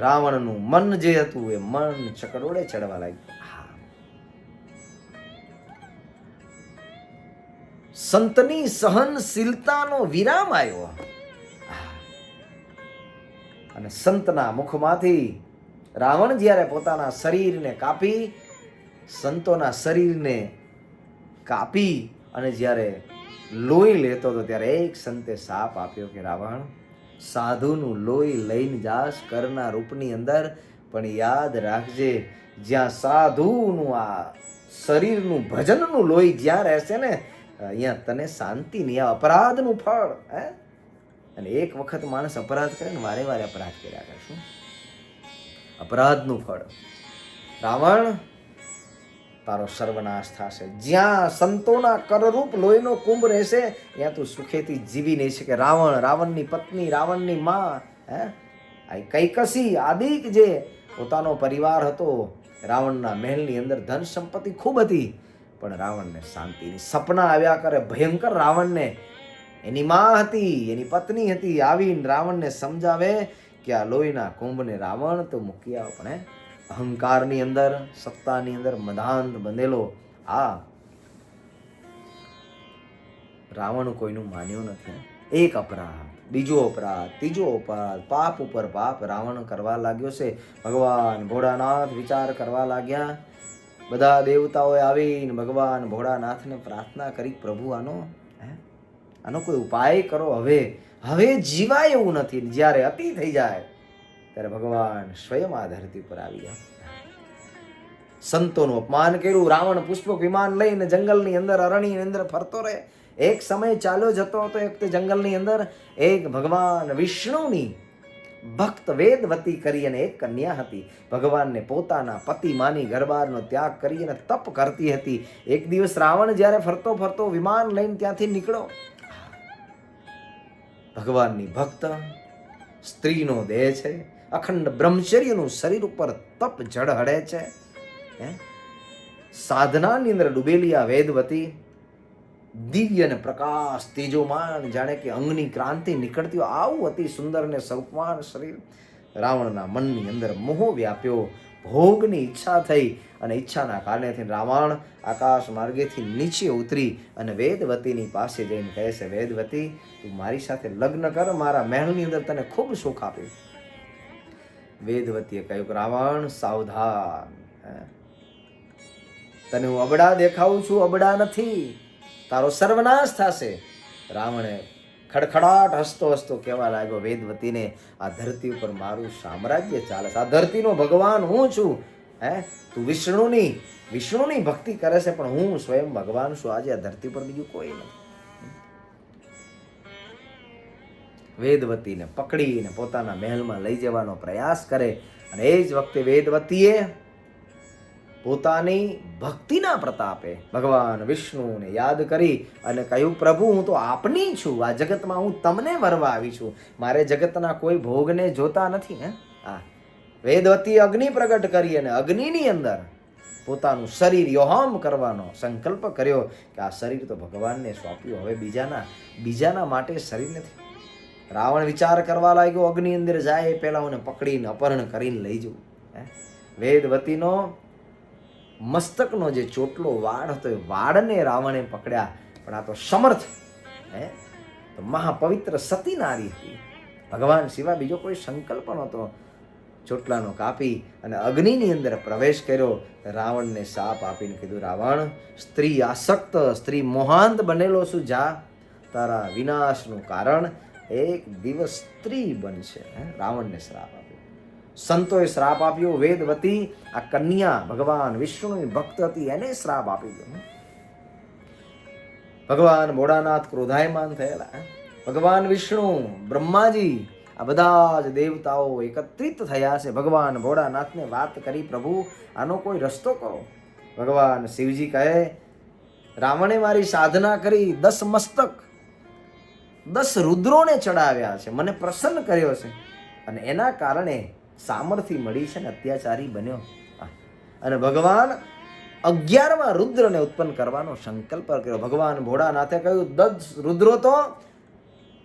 રાવણનું મન જે હતું એ મન ચકડોળે ચડવા લાગ્યું. સંતની સહનશીલતાનો વિરામ આવ્યો અને સંતના મુખમાંથી રાવણ જ્યારે પોતાના શરીરને કાપી, સંતોના શરીરને કાપી અને જ્યારે લોહી લેતો હતો ત્યારે એક સંતે શાપ આપ્યો કે રાવણ, સાધુનું લોહી લઈને જાશ કરના રૂપની અંદર, પણ યાદ રાખજે જ્યાં સાધુનું આ શરીરનું ભજનનું લોહી જ્યાં રહેશે ને અહીંયા તને શાંતિ નહીં, આ અપરાધનું ફળ. અને એક વખત માણસ અપરાધ કરે ને વારે વારે અપરાધ કર્યા કરશું, અપરાધનું ફળ. રાવણ, તારો સર્વનાશ થશે. જ્યાં સંતોના કરરૂપ લોહીનો કુંભ રહેશે ત્યાં તું સુખેથી જીવી નહીં શકે. રાવણ, રાવણની પત્ની, રાવણની માં, કૈકસી આદિક જે પોતાનો પરિવાર હતો, રાવણના મહેલની અંદર ધન સંપત્તિ ખૂબ હતી, પણ રાવણને શાંતિની સપના આવ્યા કરે ભયંકર. રાવણને એની માં હતી, એની પત્ની હતી, આવીને રાવણને સમજાવે કે આ લોહીના કુંભને રાવણ તો મૂકી આવ, પણ અહંકારની અંદર, સત્તાની અંદર મદાંત બંધેલો આ રાવણ કોઈનું માન્યો નથી. એક અપરાધ, બીજો અપરાધ, ત્રીજો અપરાધ, પાપ ઉપર પાપ રાવણ કરવા લાગ્યો છે. ભગવાન ભોળાનાથ વિચાર કરવા લાગ્યા. બધા દેવતાઓએ આવીને ભગવાન ભોળાનાથને પ્રાર્થના કરી, પ્રભુ આનો કોઈ ઉપાય કરો, હવે જીવાય એવું નથી. જ્યારે અતિ થઈ જાય ત્યારે ભગવાન સ્વયં આ ધરતી પર આવી ગયા. સંતોનું અપમાન કર્યું. રાવણ પુષ્પક વિમાન લઈને જંગલની અંદર, અરણ્યની અંદર ફરતો રહે. એક સમય ચાલ્યો જતો હતો એક જંગલની અંદર એક ભગવાન વિષ્ણુની ભક્ત વેદવતી કરી અને એક કન્યા હતી. ભગવાનને પોતાના પતિ માની ઘરબારનો ત્યાગ કરી અને તપ કરતી હતી. એક દિવસ રાવણ જ્યારે ફરતો ફરતો વિમાન લઈને ત્યાંથી નીકળ્યો. ભગવાનની ભક્ત સ્ત્રીનો દેહ છે, અખંડ બ્રહ્મચર્યનું શરીર ઉપર તપ ઝળહળે છે. સાધનાની અંદર ડૂબેલી આ વેદવતી દિવ્ય અને પ્રકાશ તેજોમાન, જાણે કે અંગની ક્રાંતિ નીકળતી હોય આવું અતિ સુંદર ને સૌકમાન શરીર. રાવણના મનની અંદર મોહ વ્યાપ્યો, ભોગની ઈચ્છા થઈ અને ઈચ્છાના કારણેથી રાવણ આકાશ માર્ગેથી નીચે ઉતરી અને વેદવતીની પાસે જઈને કહે છે, વેદવતી તું મારી સાથે લગ્ન કર, મારા મહેલની અંદર તને ખૂબ સુખ આપ્યું. વેદવતીએ કહ્યું કે રાવણ સાવધાન, તને હું અબડા દેખાવું છું, અબડા નથી, તારો સર્વનાશ થશે. રાવણે ખડખડાટ હસતો હસતો કહેવા લાગ્યો વેદવતીને, આ ધરતી ઉપર મારું સામ્રાજ્ય ચાલે છે, આ ધરતીનો ભગવાન હું છું. તું વિષ્ણુની ભક્તિ કરે છે, પણ હું સ્વયં ભગવાન છું. આજે આ ધરતી પર બીજું કોઈ નથી. વેદવતીને પકડીને પોતાના મહેલમાં લઈ જવાનો પ્રયાસ કરે અને એ જ વખતે વેદવતીએ પોતાની ભક્તિના પ્રતાપે ભગવાન વિષ્ણુને યાદ કરી અને કહ્યું, પ્રભુ હું તો આપની છું, આ જગતમાં હું તમને વરવા આવી છું, મારે જગતના કોઈ ભોગને જોતા નથી. વેદવતી અગ્નિ પ્રગટ કરી અને અગ્નિની અંદર પોતાનું શરીર યોહમ કરવાનો સંકલ્પ કર્યો કે આ શરીર તો ભગવાનને સોંપ્યું, હવે બીજાના માટે શરીર નથી. રાવણ વિચાર કરવા લાગ્યો, અગ્નિ અંદર જાય એ પહેલા હું પકડીને અપહરણ કરીને લઈ જઉં. વેદવતીનો મસ્તકનો જે ચોટલો વાળ હતો એ વાળને રાવણે પકડ્યા, પણ આ તો સમર્થ તો મહાપવિત્ર સતી નારી હતી. ભગવાન સિવાય બીજો કોઈ સંકલ્પ નહોતો. ચોટલાનો કાપી અને અગ્નિની અંદર પ્રવેશ કર્યો. રાવણને શાપ આપીને કીધું, રાવણ સ્ત્રી આસક્ત, સ્ત્રી મોહાંત બનેલો છું, જા, તારા વિનાશનું કારણ એક દિવસ સ્ત્રી બનશે. રાવણને શ્રાપ આપ્યો. સંતોએ શ્રાપ આપ્યો. વેદવતી આ કન્યા ભગવાન વિષ્ણુની ભક્ત હતી, એને શ્રાપ આપી દીધો. ભગવાન ભોળાનાથ ક્રોધાયમાન થયેલા. ભગવાન વિષ્ણુ, બ્રહ્માજી, આ બધા જ દેવતાઓ એકત્રિત થયા છે. ભગવાન ભોળાનાથને વાત કરી, પ્રભુ આનો કોઈ રસ્તો કરો. ભગવાન શિવજી કહે, રાવણે મારી સાધના કરી 10 મસ્તક 10 રુદ્રોને ચડાવ્યા છે, મને પ્રસન્ન કર્યો છે, અને એના કારણે સામર્થ્ય મળી છે ને અત્યાચારી બન્યો. અને ભગવાન 11મા રુદ્રને ઉત્પન્ન કરવાનો સંકલ્પ કર્યો. ભગવાન ભોળાનાથે કહ્યું, 10 રુદ્રો તો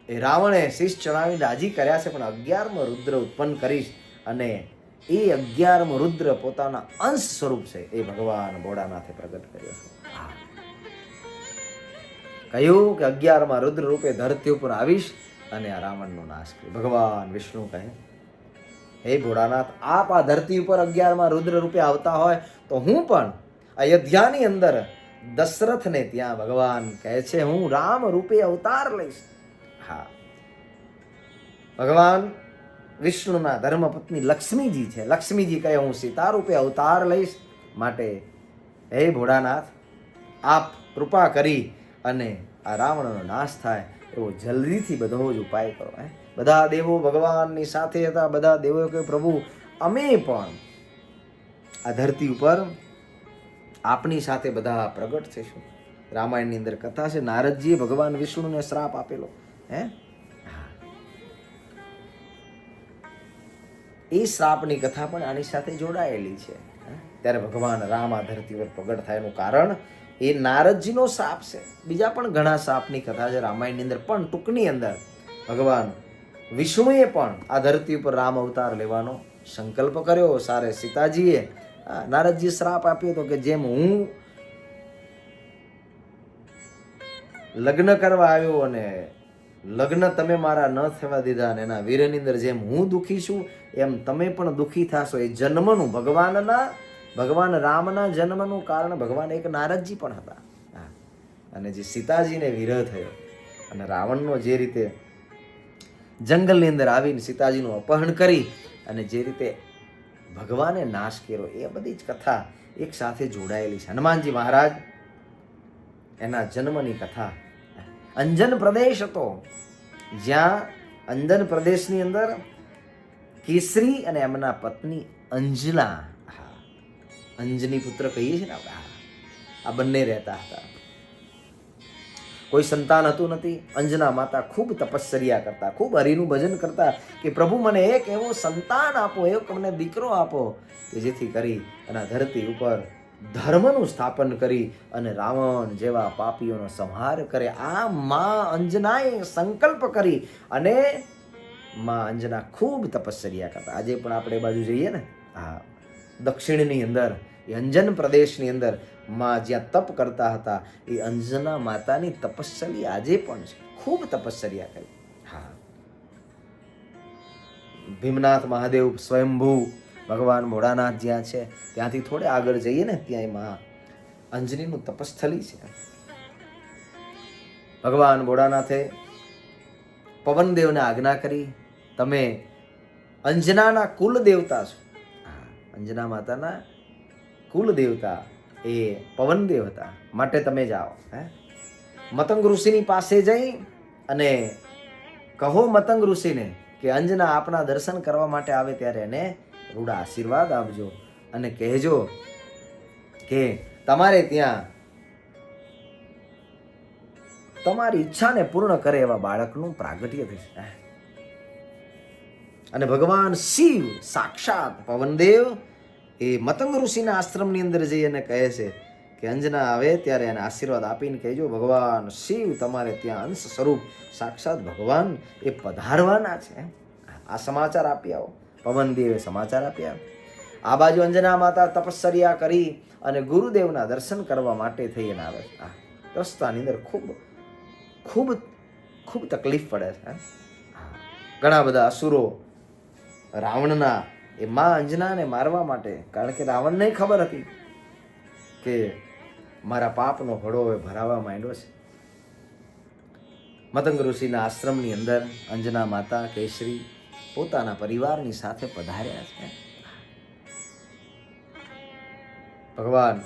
એ રાવણે શીશ ચડાવીને રાજી કર્યા છે, પણ 11મો રુદ્ર ઉત્પન્ન કરીશ, અને એ 11મો રુદ્ર પોતાના અંશ સ્વરૂપ છે એ ભગવાન ભોળાનાથે પ્રગટ કર્યો છે. કહ્યું કે 11મા રુદ્ર રૂપે ધરતી ઉપર આવીશ અને આ રાવણનો નાશ કરીશ. ભગવાન વિષ્ણુ કહે, હે ભોળાનાથ, આપ આ ધરતી ઉપર 11મા રુદ્ર રૂપે આવતા હોય તો હું પણ અયોધ્યાની અંદર દશરથને ત્યાં ભગવાન કહે છે હું રામ રૂપે અવતાર લઈશ. હા, ભગવાન વિષ્ણુના ધર્મપત્ની લક્ષ્મીજી છે. લક્ષ્મીજી કહે હું સીતા રૂપે અવતાર લઈશ, માટે હે ભોળાનાથ, આપ કૃપા કરી અને આ રાવણનો નાશ થાય એવો જલ્દીથી બધો જ ઉપાય કરો. બધા દેવો ભગવાનની સાથે હતા. બધા દેવોએ કહ્યું, પ્રભુ અમે પણ આ ધરતી ઉપર આપની સાથે બધા પ્રગટ થઈશું. રામાયણની અંદર કથા છે, નારદજીએ ભગવાન વિષ્ણુને શ્રાપ આપેલો. એ શ્રાપની કથા પણ આની સાથે જોડાયેલી છે. ત્યારે ભગવાન રામ આ ધરતી પર પ્રગટ થાય એનું કારણ એ નારદજીનો શ્રાપ છે. બીજા પણ ઘણા શ્રાપની કથા છે રામાયણની અંદર, પણ ટૂંકની અંદર ભગવાન વિષ્ણુએ પણ આ ધરતી ઉપર રામ અવતાર લેવાનો સંકલ્પ કર્યો. સારે સીતાજીએ નારદજી શ્રાપ આપ્યો હતો કે જેમ હું લગ્ન કરવા આવ્યો અને લગ્ન તમે મારા ન થવા દીધા, અને એના વીરની અંદર જેમ હું દુઃખી છું એમ તમે પણ દુઃખી થશો. એ જન્મનું ભગવાન રામના જન્મનું કારણ ભગવાન એક નારદજી પણ હતા. અને જે સીતાજીને વિરહ થયો અને રાવણનો જે રીતે જંગલની અંદર આવીને સીતાજીનું અપહરણ કરી અને જે રીતે ભગવાને નાશ કર્યો, એ બધી જ કથા એક સાથે જોડાયેલી છે. હનુમાનજી મહારાજ એના જન્મની કથા. અંજન પ્રદેશ હતો, જ્યાં અંજન પ્રદેશની અંદર કેસરી અને એમના પત્ની અંજના, અંજની પુત્ર કહીએ છીએ ને આપણે, આ બંને રહેતા હતા. કોઈ સંતાન હતું નથી. અંજના માતા ખૂબ તપશ્ચર્યા કરતા, ખૂબ હરિનું ભજન કરતા કે પ્રભુ મને એક એવો સંતાન આપો, એક મને દીકરો આપો કે જેથી કરી અને ધરતી ઉપર ધર્મનું સ્થાપન કરી અને રાવણ જેવા પાપીઓનો સંહાર કરે. આ માં અંજનાએ સંકલ્પ કરી અને માં અંજના ખૂબ તપશ્ચર્યા કરતા. આજે પણ આપણે એ બાજુ જઈએ ને, હા, દક્ષિણની અંદર એ અંજન પ્રદેશની અંદર માં જ્યાં તપ કરતા હતા, એ અંજના માતાની તપશ્ચર્યા આજે પણ છે. ખૂબ તપશ્ચર્યા કરી. હા, ભીમનાથ મહાદેવ સ્વયંભૂ ભગવાન ભોળાનાથ જ્યાં છે ત્યાંથી થોડે આગળ જઈએ ને, ત્યાં એમાં અંજનીનું તપસ્થલી છે. ભગવાન ભોળાનાથે પવનદેવને આજ્ઞા કરી, તમે અંજનાના કુલ દેવતા છો. અંજના માતાના કુલ દેવતા એ પવનદેવ હતા, માટે તમે જાઓ. મતંગ ઋષિની પાસે જઈ અને કહો મતંગ ઋષિને કે અંજના આપના દર્શન કરવા માટે આવે ત્યારે એને રૂડા આશીર્વાદ આપજો અને કહેજો કે તમારે ત્યાં તમારી ઈચ્છાને પૂર્ણ કરે એવા બાળકનું પ્રાગટ્ય થશે. અને ભગવાન શિવ સાક્ષાત પવનદેવ એ મતંગ ઋષિના આશ્રમની અંદર જઈ અને કહે છે કે અંજના આવે ત્યારે એને આશીર્વાદ આપીને કહેજો ભગવાન શિવ તમારે ત્યાં અંશ સ્વરૂપ સાક્ષાત ભગવાન એ પધારવાના છે. આ સમાચાર આપી આવો. પવનદેવે સમાચાર આપ્યા. આ બાજુ અંજના માતા તપશ્ચર્યા કરી અને ગુરુદેવના દર્શન કરવા માટે થઈને આવે છે. રસ્તાની અંદર ખૂબ ખૂબ ખૂબ તકલીફ પડે છે. ઘણા બધા અસુરો રાવણના એ માં અંજનાને મારવા માટે, કારણ કે રાવણને ખબર હતી કે મારા પાપનો ઘડો હવે ભરાવા માંડ્યો છે. મતંગ ઋષિના આશ્રમની અંદર અંજના માતા કેસરી પોતાના પરિવારની સાથે પધાર્યા છે. ભગવાન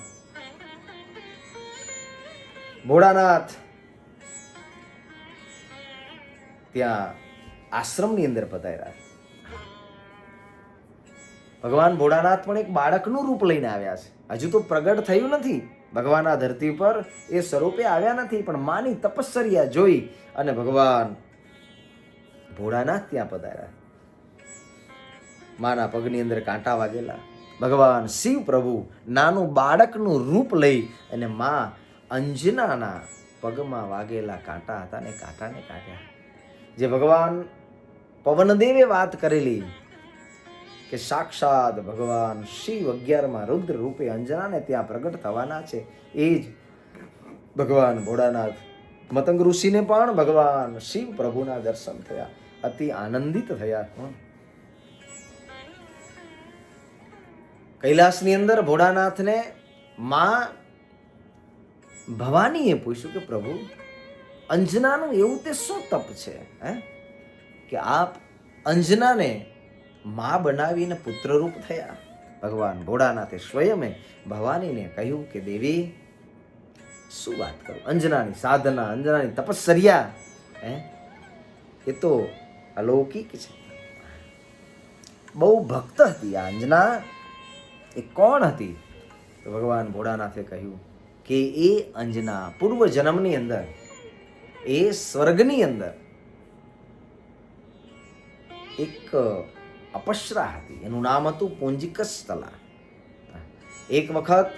ભોળાનાથ ત્યાં આશ્રમની અંદર પધાર્યા. ભગવાન ભોળાનાથ પણ એક બાળકનું રૂપ લઈને આવ્યા છે. હજુ તો પ્રગટ થયું નથી ભગવાન આ ધરતી પર, એ સ્વરૂપે આવ્યા નથી, પણ માની તપશ્ચર્યા જોઈ અને ભગવાન ભોળાનાથ ત્યાં પધાર્યા. માના પગની અંદર કાંટા વાગેલા. ભગવાન શિવ પ્રભુ નાનું બાળકનું રૂપ લઈ અને મા અંજનાના પગમાં વાગેલા કાંટા હતા ને કાંટાને કાઢ્યા. જે ભગવાન પવનદેવે વાત કરેલી કે સાક્ષાત ભગવાન શિવ 11માં રુદ્ર રૂપે અંજનાને ત્યાં પ્રગટ થવાના છે, એ જ ભગવાન ભોળાનાથ મતંગ ઋષિને પણ ભગવાન શિવ પ્રભુના દર્શન થયા, અતિ આનંદિત થયા. કૈલાસની અંદર ભોળાનાથને માં ભવાનીએ પૂછ્યું કે પ્રભુ, અંજનાનું એવું તે શું તપ છે કે આપ અંજનાને માં બનાવીને પુત્રરૂપ થયા? ભગવાન ભોળાનાથે સ્વયં ભવાનીને કહ્યું કે દેવી, શું વાત કરું, અંજનાની સાધના, અંજનાની તપશ્ચર્યા એ તો અલૌકિક છે. બહુ ભક્ત હતી આ અંજના. એ કોણ હતી? તો ભગવાન ભોળાનાથે કહ્યું કે એ અંજના પૂર્વ જન્મની અંદર, એ સ્વર્ગની અંદર એક અપસરા હતી. એનું નામ હતું પુંજિકસ્થલા. એક વખત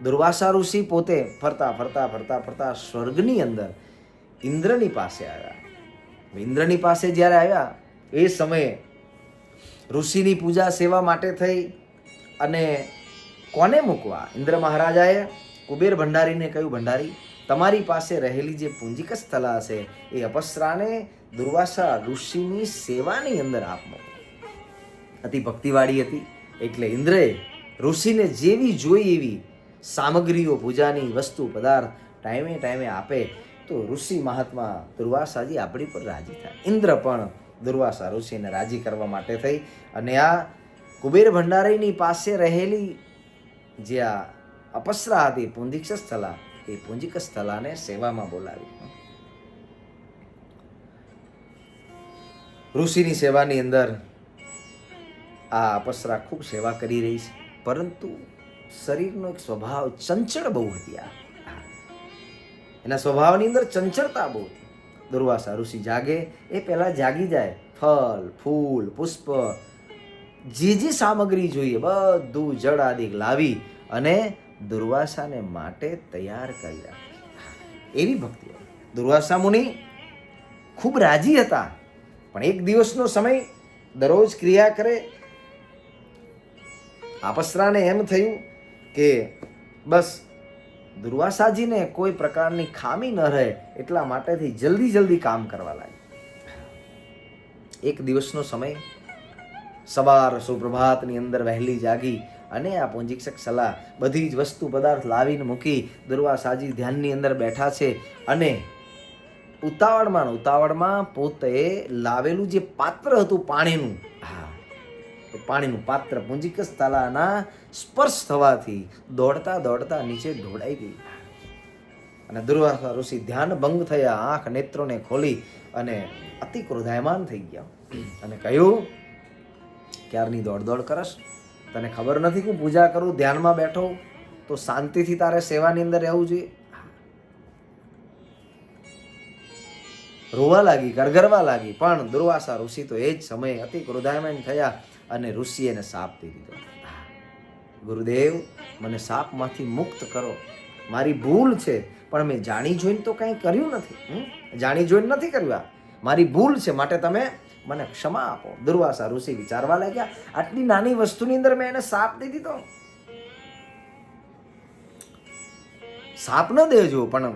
દુર્વાસા ઋષિ પોતે ફરતા ફરતા ફરતા ફરતા સ્વર્ગની અંદર ઇન્દ્રની પાસે આવ્યા. ઇન્દ્રની પાસે જ્યારે આવ્યા એ સમયે ઋષિની પૂજા સેવા માટે થઈ અને કોને મૂકવા? ઇન્દ્ર મહારાજાએ કુબેર ભંડારીને કહ્યું, ભંડારી, તમારી પાસે રહેલી જે પુંજિક સ્થલા છે એ અપસરાને દુર્વાસા ઋષિની સેવાની અંદર આપ મૂકો. અતિ ભક્તિવાળી હતી એટલે ઇન્દ્રએ ઋષિને જેવી જોઈ એવી સામગ્રીઓ, પૂજાની વસ્તુ પદાર્થ ટાઈમે ટાઈમે આપે તો ઋષિ મહાત્મા દુર્વાસાજી આપણી પર રાજી થાય. ઇન્દ્ર પણ દુર્વાસા ઋષિને રાજી કરવા માટે થઈ અને આ કુબેર ભંડારીની પાસે રહેલી જે આ અપસરા હતી પુંજિક સ્થલા, એ પુંજિક સ્થલાને સેવામાં બોલાવી. ઋષિની સેવાની અંદર આ અપસરા ખૂબ સેવા કરી રહી છે, પરંતુ શરીરનો એક સ્વભાવ ચંચળ બહુ હતી. એના સ્વભાવની અંદર ચંચળતા બહુ હતી. દુર્વાસા ઋષિ જાગે એ પહેલા જાગી જાય, ફળ, ફૂલ, પુષ્પ, જે સામગ્રી જોઈએ બધું જળ આદિ લાવી અને દુર્વાસાને માટે તૈયાર કરી રાખે. એવી ભક્તિ. દુર્વાસા મુનિ ખૂબ રાજી હતા, પણ એક દિવસનો સમય દરરોજ ક્રિયા કરે. અપસરાને એમ થયું કે બસ દુર્વાસાજીને કોઈ પ્રકારની ખામી ન રહે એટલા માટેથી જલ્દી જલ્દી કામ કરવા લાગી. એક દિવસનો સમય, સવાર સુપ્રભાતની અંદર વહેલી જાગી અને આ પુંજિક સલા બધી જ વસ્તુ પદાર્થ લાવીને મૂકી. દુર્વાસાજી ધ્યાનની અંદર બેઠા છે અને ઉતાવળમાં પોતે લાવેલું જે પાત્ર હતું પાણીનું, પાણીનું પાત્ર પુંજિક સ્થલાના સ્પર્શ થવાથી દોડતા દોડતા નીચે ઢોળાઈ ગઈ અને દુર્વાસા ઋષિ ધ્યાન ભંગ થયા. આંખ નેત્રોને ખોલી અને અતિ ક્રોધાયમાન થઈ ગયા અને કહ્યું, ક્યારની દોડ કરસ? તને ખબર નથી કે હું પૂજા કરું, ધ્યાનમાં બેઠો, તો શાંતિથી તારે સેવાની અંદર રહેવું જોઈએ. રોવા લાગી, ગરગરવા લાગી. પણ દુર્વાસા ઋષિ તો એ જ સમયે અતિ ક્રોધાયમાન થયા અને ઋષિએ એને શાપ દઈ દીધો. ગુરુદેવ, મને શાપમાંથી મુક્ત કરો, મારી ભૂલ છે, પણ મેં જાણી જોઈને તો કંઈ કર્યું નથી. જાણી જોઈને નથી કર્યું, મારી ભૂલ છે, માટે તમે મને ક્ષમા આપો. દુર્વાસા ઋષિ વિચારવા લાગ્યા, આટલી નાની વસ્તુની અંદર મેં એને શાપ દઈ દીધો. શાપ ન દેજો, પણ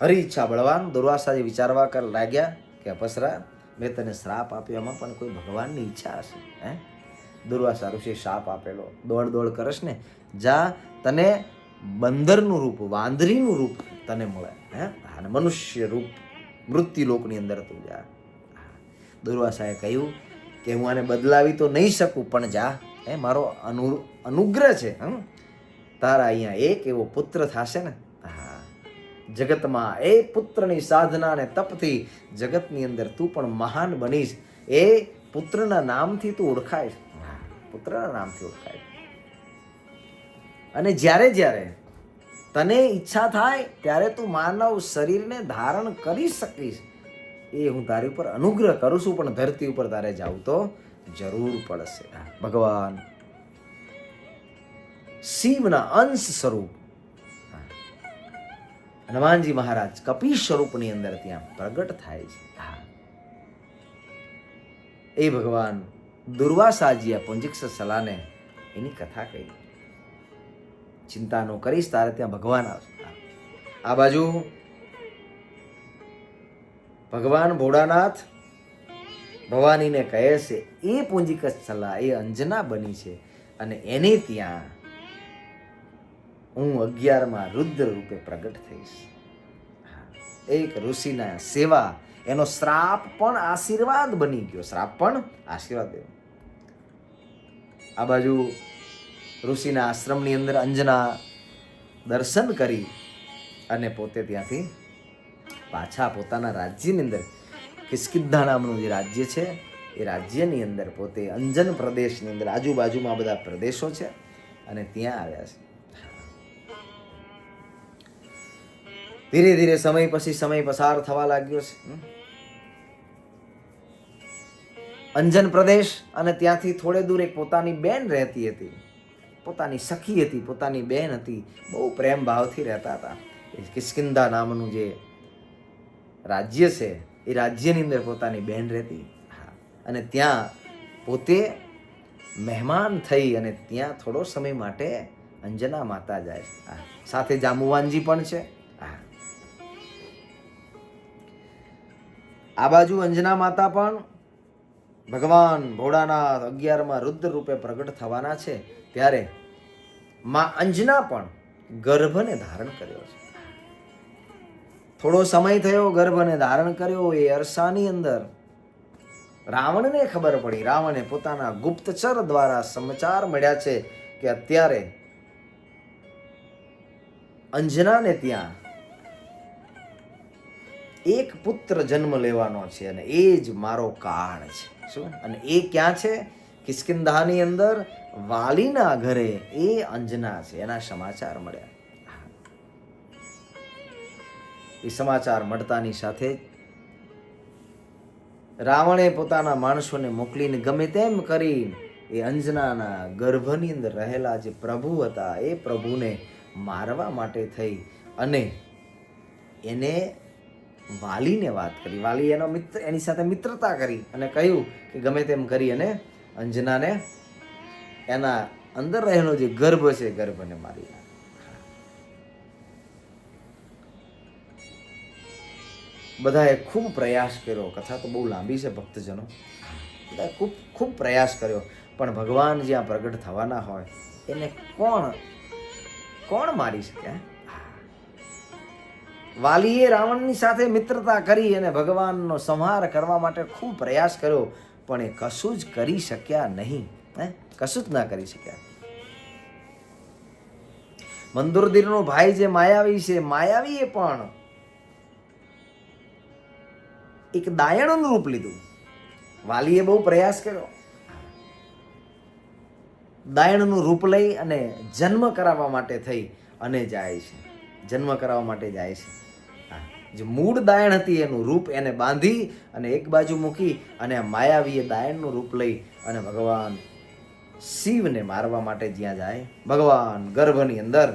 હરી ઈચ્છા બળવાન. દુર્વાસાજી વિચારવા કર લાગ્યા કે અપસરા, મેં તને શ્રાપ આપ્યો, એમાં પણ કોઈ ભગવાનની ઈચ્છા હશે. દુર્વાસા ઋષિ શાપ આપેલો, દોડ કરશ ને, જા, તને બંદરનું રૂપ, વાંદરીનું રૂપ તને મળે, અને મનુષ્ય રૂપ મૃત્યુ લોકની અંદર તું જા. દુર્વાસાએ કહ્યું કે હું આને બદલાવી તો નહીં શકું, પણ જા, મારો અનુગ્રહ છે, તારા અહીંયા એક એવો પુત્ર થશે ને, જગતમાં એ પુત્રની સાધના અને તપથી જગતની અંદર તું પણ મહાન બનીશ. એ પુત્રના નામથી તું ઓળખાઈશ. પુત્રના નામથી ઓળખાય. અને જ્યારે જ્યારે તને ઈચ્છા થાય ત્યારે તું માનવ શરીરને ધારણ કરી શકીશ, એ હું તારી ઉપર અનુગ્રહ કરું છું, પણ ધરતી ઉપર તારે જાવું તો જરૂર પડશે. ભગવાન શિવના અંશ સ્વરૂપ હનુમાનજી મહારાજ કપી સ્વરૂપની અંદર ત્યાં પ્રગટ થાય છે. એ ભગવાન દુર્વાસાજી પુંજીક્ષ સલાને એની કથા કહી. ચિંતા ન કરીશ, તારે ત્યાં ભગવાન આવશે. આ બાજુ ભગવાન ભોળાનાથ ભવાનીને કહે છે એ પુંજીક સલા એ અંજના બની છે અને એને ત્યાં હું 11માં રુદ્ર રૂપે પ્રગટ થઈશ. એક ઋષિના સેવા એનો શ્રાપ પણ આશીર્વાદ બની ગયો. શ્રાપ પણ આશીર્વાદ થયો. આ બાજુ ઋષિના આશ્રમની અંદર અંજના દર્શન કરી અને પોતે ત્યાંથી પાછા પોતાના રાજ્યની અંદર કિષ્કિંધા નામનું જે રાજ્ય છે એ રાજ્યની અંદર પોતે અંજન પ્રદેશની અંદર આજુબાજુમાં બધા પ્રદેશો છે અને ત્યાં આવ્યા છે. ધીરે ધીરે સમય પછી સમય પસાર થવા લાગ્યો છે. અંજન પ્રદેશ અને ત્યાંથી થોડે દૂર એક પોતાની બેન રહેતી હતી, પોતાની સખી હતી, પોતાની બેન હતી, બહુ પ્રેમ ભાવથી રહેતા હતા. કિષ્કિંધા નામનું જે રાજ્ય છે એ રાજ્યની અંદર પોતાની બેન રહેતી અને ત્યાં પોતે મહેમાન થઈ અને ત્યાં થોડો સમય માટે અંજના માતા જાય. સાથે જાંબુવાનજી પણ છે. આ બાજુ અંજના માતા પણ ભગવાન ભોળાનાથ 11માં રુદ્ર રૂપે પ્રગટ થવાના છે ત્યારે માં અંજના પણ ગર્ભને ધારણ કર્યો છે. થોડો સમય થયો, ગર્ભને ધારણ કર્યો. એ અરસાની અંદર રાવણને ખબર પડી. રાવણે પોતાના ગુપ્તચર દ્વારા સમાચાર મળ્યા છે કે અત્યારે અંજનાને ત્યાં એક પુત્ર જન્મ લેવાનો છે અને એ જ મારો કાળ છે. શું? અને એ ક્યાં છે? કિષ્કિંધાની અંદર વાલીના ઘરે એ અંજના છે. એના સમાચાર મળ્યા. એ સમાચાર મળતાની સાથે રાવણે પોતાના માણસોને મોકલીને ગમે તેમ કરી એ અંજનાના ગર્ભની અંદર રહેલા જે પ્રભુ હતા એ પ્રભુને મારવા માટે થઈ અને એને વાલીને વાત કરી. વાલી એનો મિત્ર, એની સાથે મિત્રતા કરી અને કહ્યું કે ગમે તેમ કરી અને અંજનાને એના અંદર રહેલો જે ગર્ભ છે ગર્ભને મારી. બધાએ ખૂબ પ્રયાસ કર્યો. કથા તો બહુ લાંબી છે ભક્તજનો. બધાએ ખૂબ પ્રયાસ કર્યો પણ ભગવાન જ્યાં પ્રગટ થવાના હોય એને કોણ મારી શકે? વાલીએ રાવણની સાથે મિત્રતા કરી અને ભગવાનનો સંહાર કરવા માટે ખૂબ પ્રયાસ કર્યો પણ એ કશું જ કરી શક્યા નહીં. કશું જ ના કરી શક્યા. મંદોદરીનો ભાઈ જે માયાવી છે, માયાવીએ પણ એક દાયણનું રૂપ લીધું. વાલીએ બહુ પ્રયાસ કર્યો. દાયણનું રૂપ લઈ અને જન્મ કરાવવા માટે થઈ અને જાય છે. જન્મ કરાવવા માટે જાય છે. જે મૂળ દાયણ હતી એનું રૂપ એને બાંધી અને એક બાજુ મૂકી અને માયાવીએ દાયણનું રૂપ લઈ અને ભગવાન શિવને મારવા માટે જ્યાં જાય, ભગવાન ગર્ભની અંદર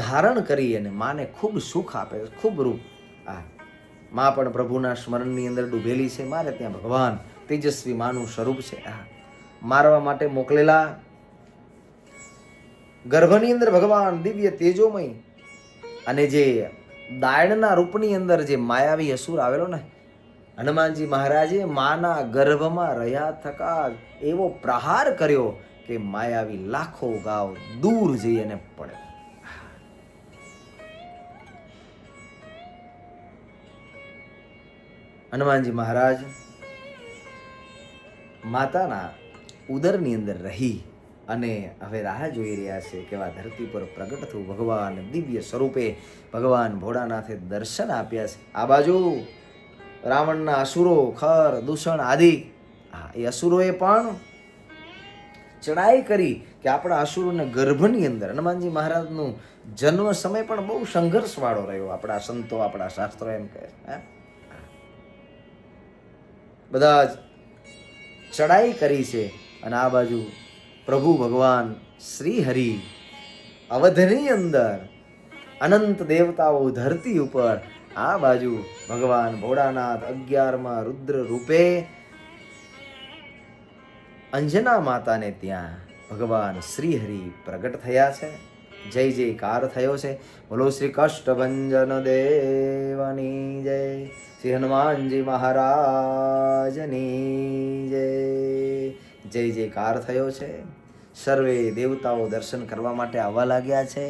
ધારણ કરી અને માને ખૂબ સુખ આપે, ખૂબ રૂપ. માં પણ પ્રભુના સ્મરણની અંદર ડૂબેલી છે. મારે ત્યાં ભગવાન તેજસ્વી માનું સ્વરૂપ છે. મારવા માટે મોકલેલા ગર્ભની અંદર ભગવાન દિવ્ય તેજોમય અને જે દાયણના રૂપની અંદર જે માયાવી અસુર આવેલો ને, હનુમાનજી મહારાજે માના ગર્ભમાં રહ્યા થકા એવો પ્રહાર કર્યો કે માયાવી લાખો ગાવ દૂર જઈ અને પડે. હનુમાનજી મહારાજ માતાના ઉદરની અંદર રહી અને હવે રાહ જોઈ રહ્યા છે કે આ ધરતી પર પ્રગટ થયું ભગવાન દિવ્ય સ્વરૂપે. ભગવાન ભોળાનાથે દર્શન આપ્યા છે. આ બાજુ રાવણના અસુરો ખર દૂષણ આદિ હા, એ અસુરોએ પણ ચડાઈ કરી કે આપણા અસુરોને ગર્ભની અંદર હનુમાનજી મહારાજનું જન્મ સમય પણ બહુ સંઘર્ષવાળો રહ્યો. આપણા સંતો, આપણા શાસ્ત્રો એમ કહે છે. બધા જ ચડાઈ કરી છે. અને આ બાજુ પ્રભુ ભગવાન શ્રી હરિ અવધની અંદર, અનંત દેવતાઓ ધરતી ઉપર, આ બાજુ ભગવાન ભોળાનાથ 11માં રુદ્ર રૂપે અંજના માતાને ત્યાં ભગવાન શ્રી હરિ પ્રગટ થયા છે. જય જયકાર થયો છે. બોલો શ્રી કષ્ટભંજન દેવની જય, શ્રી હનુમાનજી મહારાજની જય. જય જયકાર થયો છે. સર્વે દેવતાઓ દર્શન કરવા માટે આવવા લાગ્યા છે.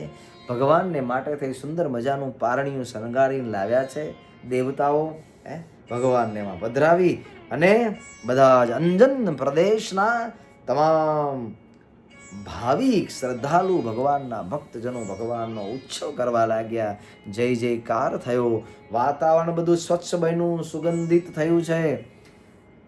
ભગવાનને માટે થઈ સુંદર મજાનું પારણિયું શણગારીને લાવ્યા છે દેવતાઓ. ભગવાનને એમાં પધરાવી અને બધા જ અંજન પ્રદેશના તમામ ભાવિક શ્રદ્ધાળુ ભગવાનના ભક્તજનો ભગવાનનો ઉત્સવ કરવા લાગ્યા. જય જયકાર થયો. વાતાવરણ બધું સ્વચ્છ બન્યું, સુગંધિત થયું છે.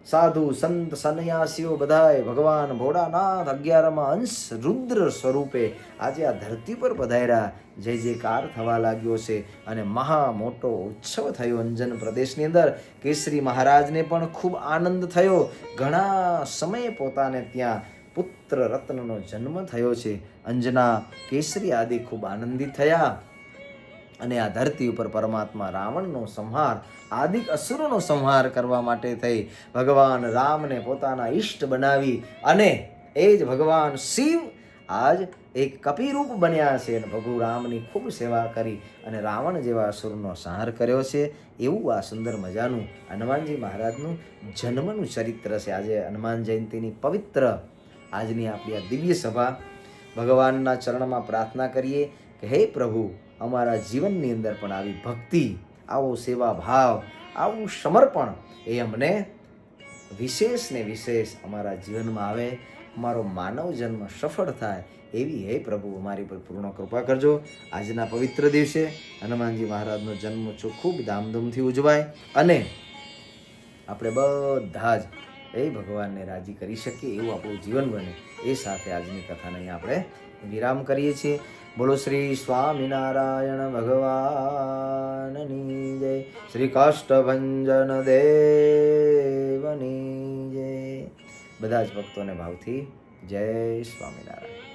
સાધુ સંત સન્યાસીઓ બધાય ભગવાન ભોળાનાથ 11માં અંશ રુદ્ર સ્વરૂપે આજે આ ધરતી પર પધાર્યા. જય જયકાર થવા લાગ્યો છે અને મહા મોટો ઉત્સવ થયો અંજન પ્રદેશની અંદર. કેસરી મહારાજને પણ ખૂબ આનંદ થયો. ઘણા સમયે પોતાને ત્યાં પુત્ર રત્નનો જન્મ થયો છે. અંજના કેસરી આદિ ખૂબ આનંદિત થયા અને આ ધરતી ઉપર પરમાત્મા રાવણનો સંહાર, આદિક અસુરોનો સંહાર કરવા માટે થઈ ભગવાન રામને પોતાના ઈષ્ટ બનાવી અને એ જ ભગવાન શિવ આજ એક કપિરૂપ બન્યા છે અને ભગવાન રામની ખૂબ સેવા કરી અને રાવણ જેવા અસુરનો સંહાર કર્યો છે. એવું આ સુંદર મજાનું હનુમાનજી મહારાજનું જન્મનું ચરિત્ર છે. આજે હનુમાન જયંતિની પવિત્ર આજની આપણી આ દિવ્ય સભા ભગવાનના ચરણમાં પ્રાર્થના કરીએ કે હે પ્રભુ, અમારા જીવનની અંદર પણ આવી ભક્તિ, આવો સેવા ભાવ, આવું સમર્પણ એ અમને વિશેષ ને વિશેષ અમારા જીવનમાં આવે. અમારો માનવ જન્મ સફળ થાય એવી હે પ્રભુ અમારી પર પૂર્ણ કૃપા કરજો. આજના પવિત્ર દિવસે હનુમાનજી મહારાજનો જન્મોત્સવ ખૂબ ધામધૂમથી ઉજવાય અને આપણે બધા જ એ ભગવાનને રાજી કરી શકીએ એવું આપણું જીવન બને. એ સાથે આજની કથાને અહીં આપણે વિરામ કરીએ છીએ. બોલો શ્રી સ્વામિનારાયણ ભગવાનની જય, શ્રી કાષ્ટભંજન દેવની જય. બધા જ ભક્તોને ભાવથી જય સ્વામિનારાયણ.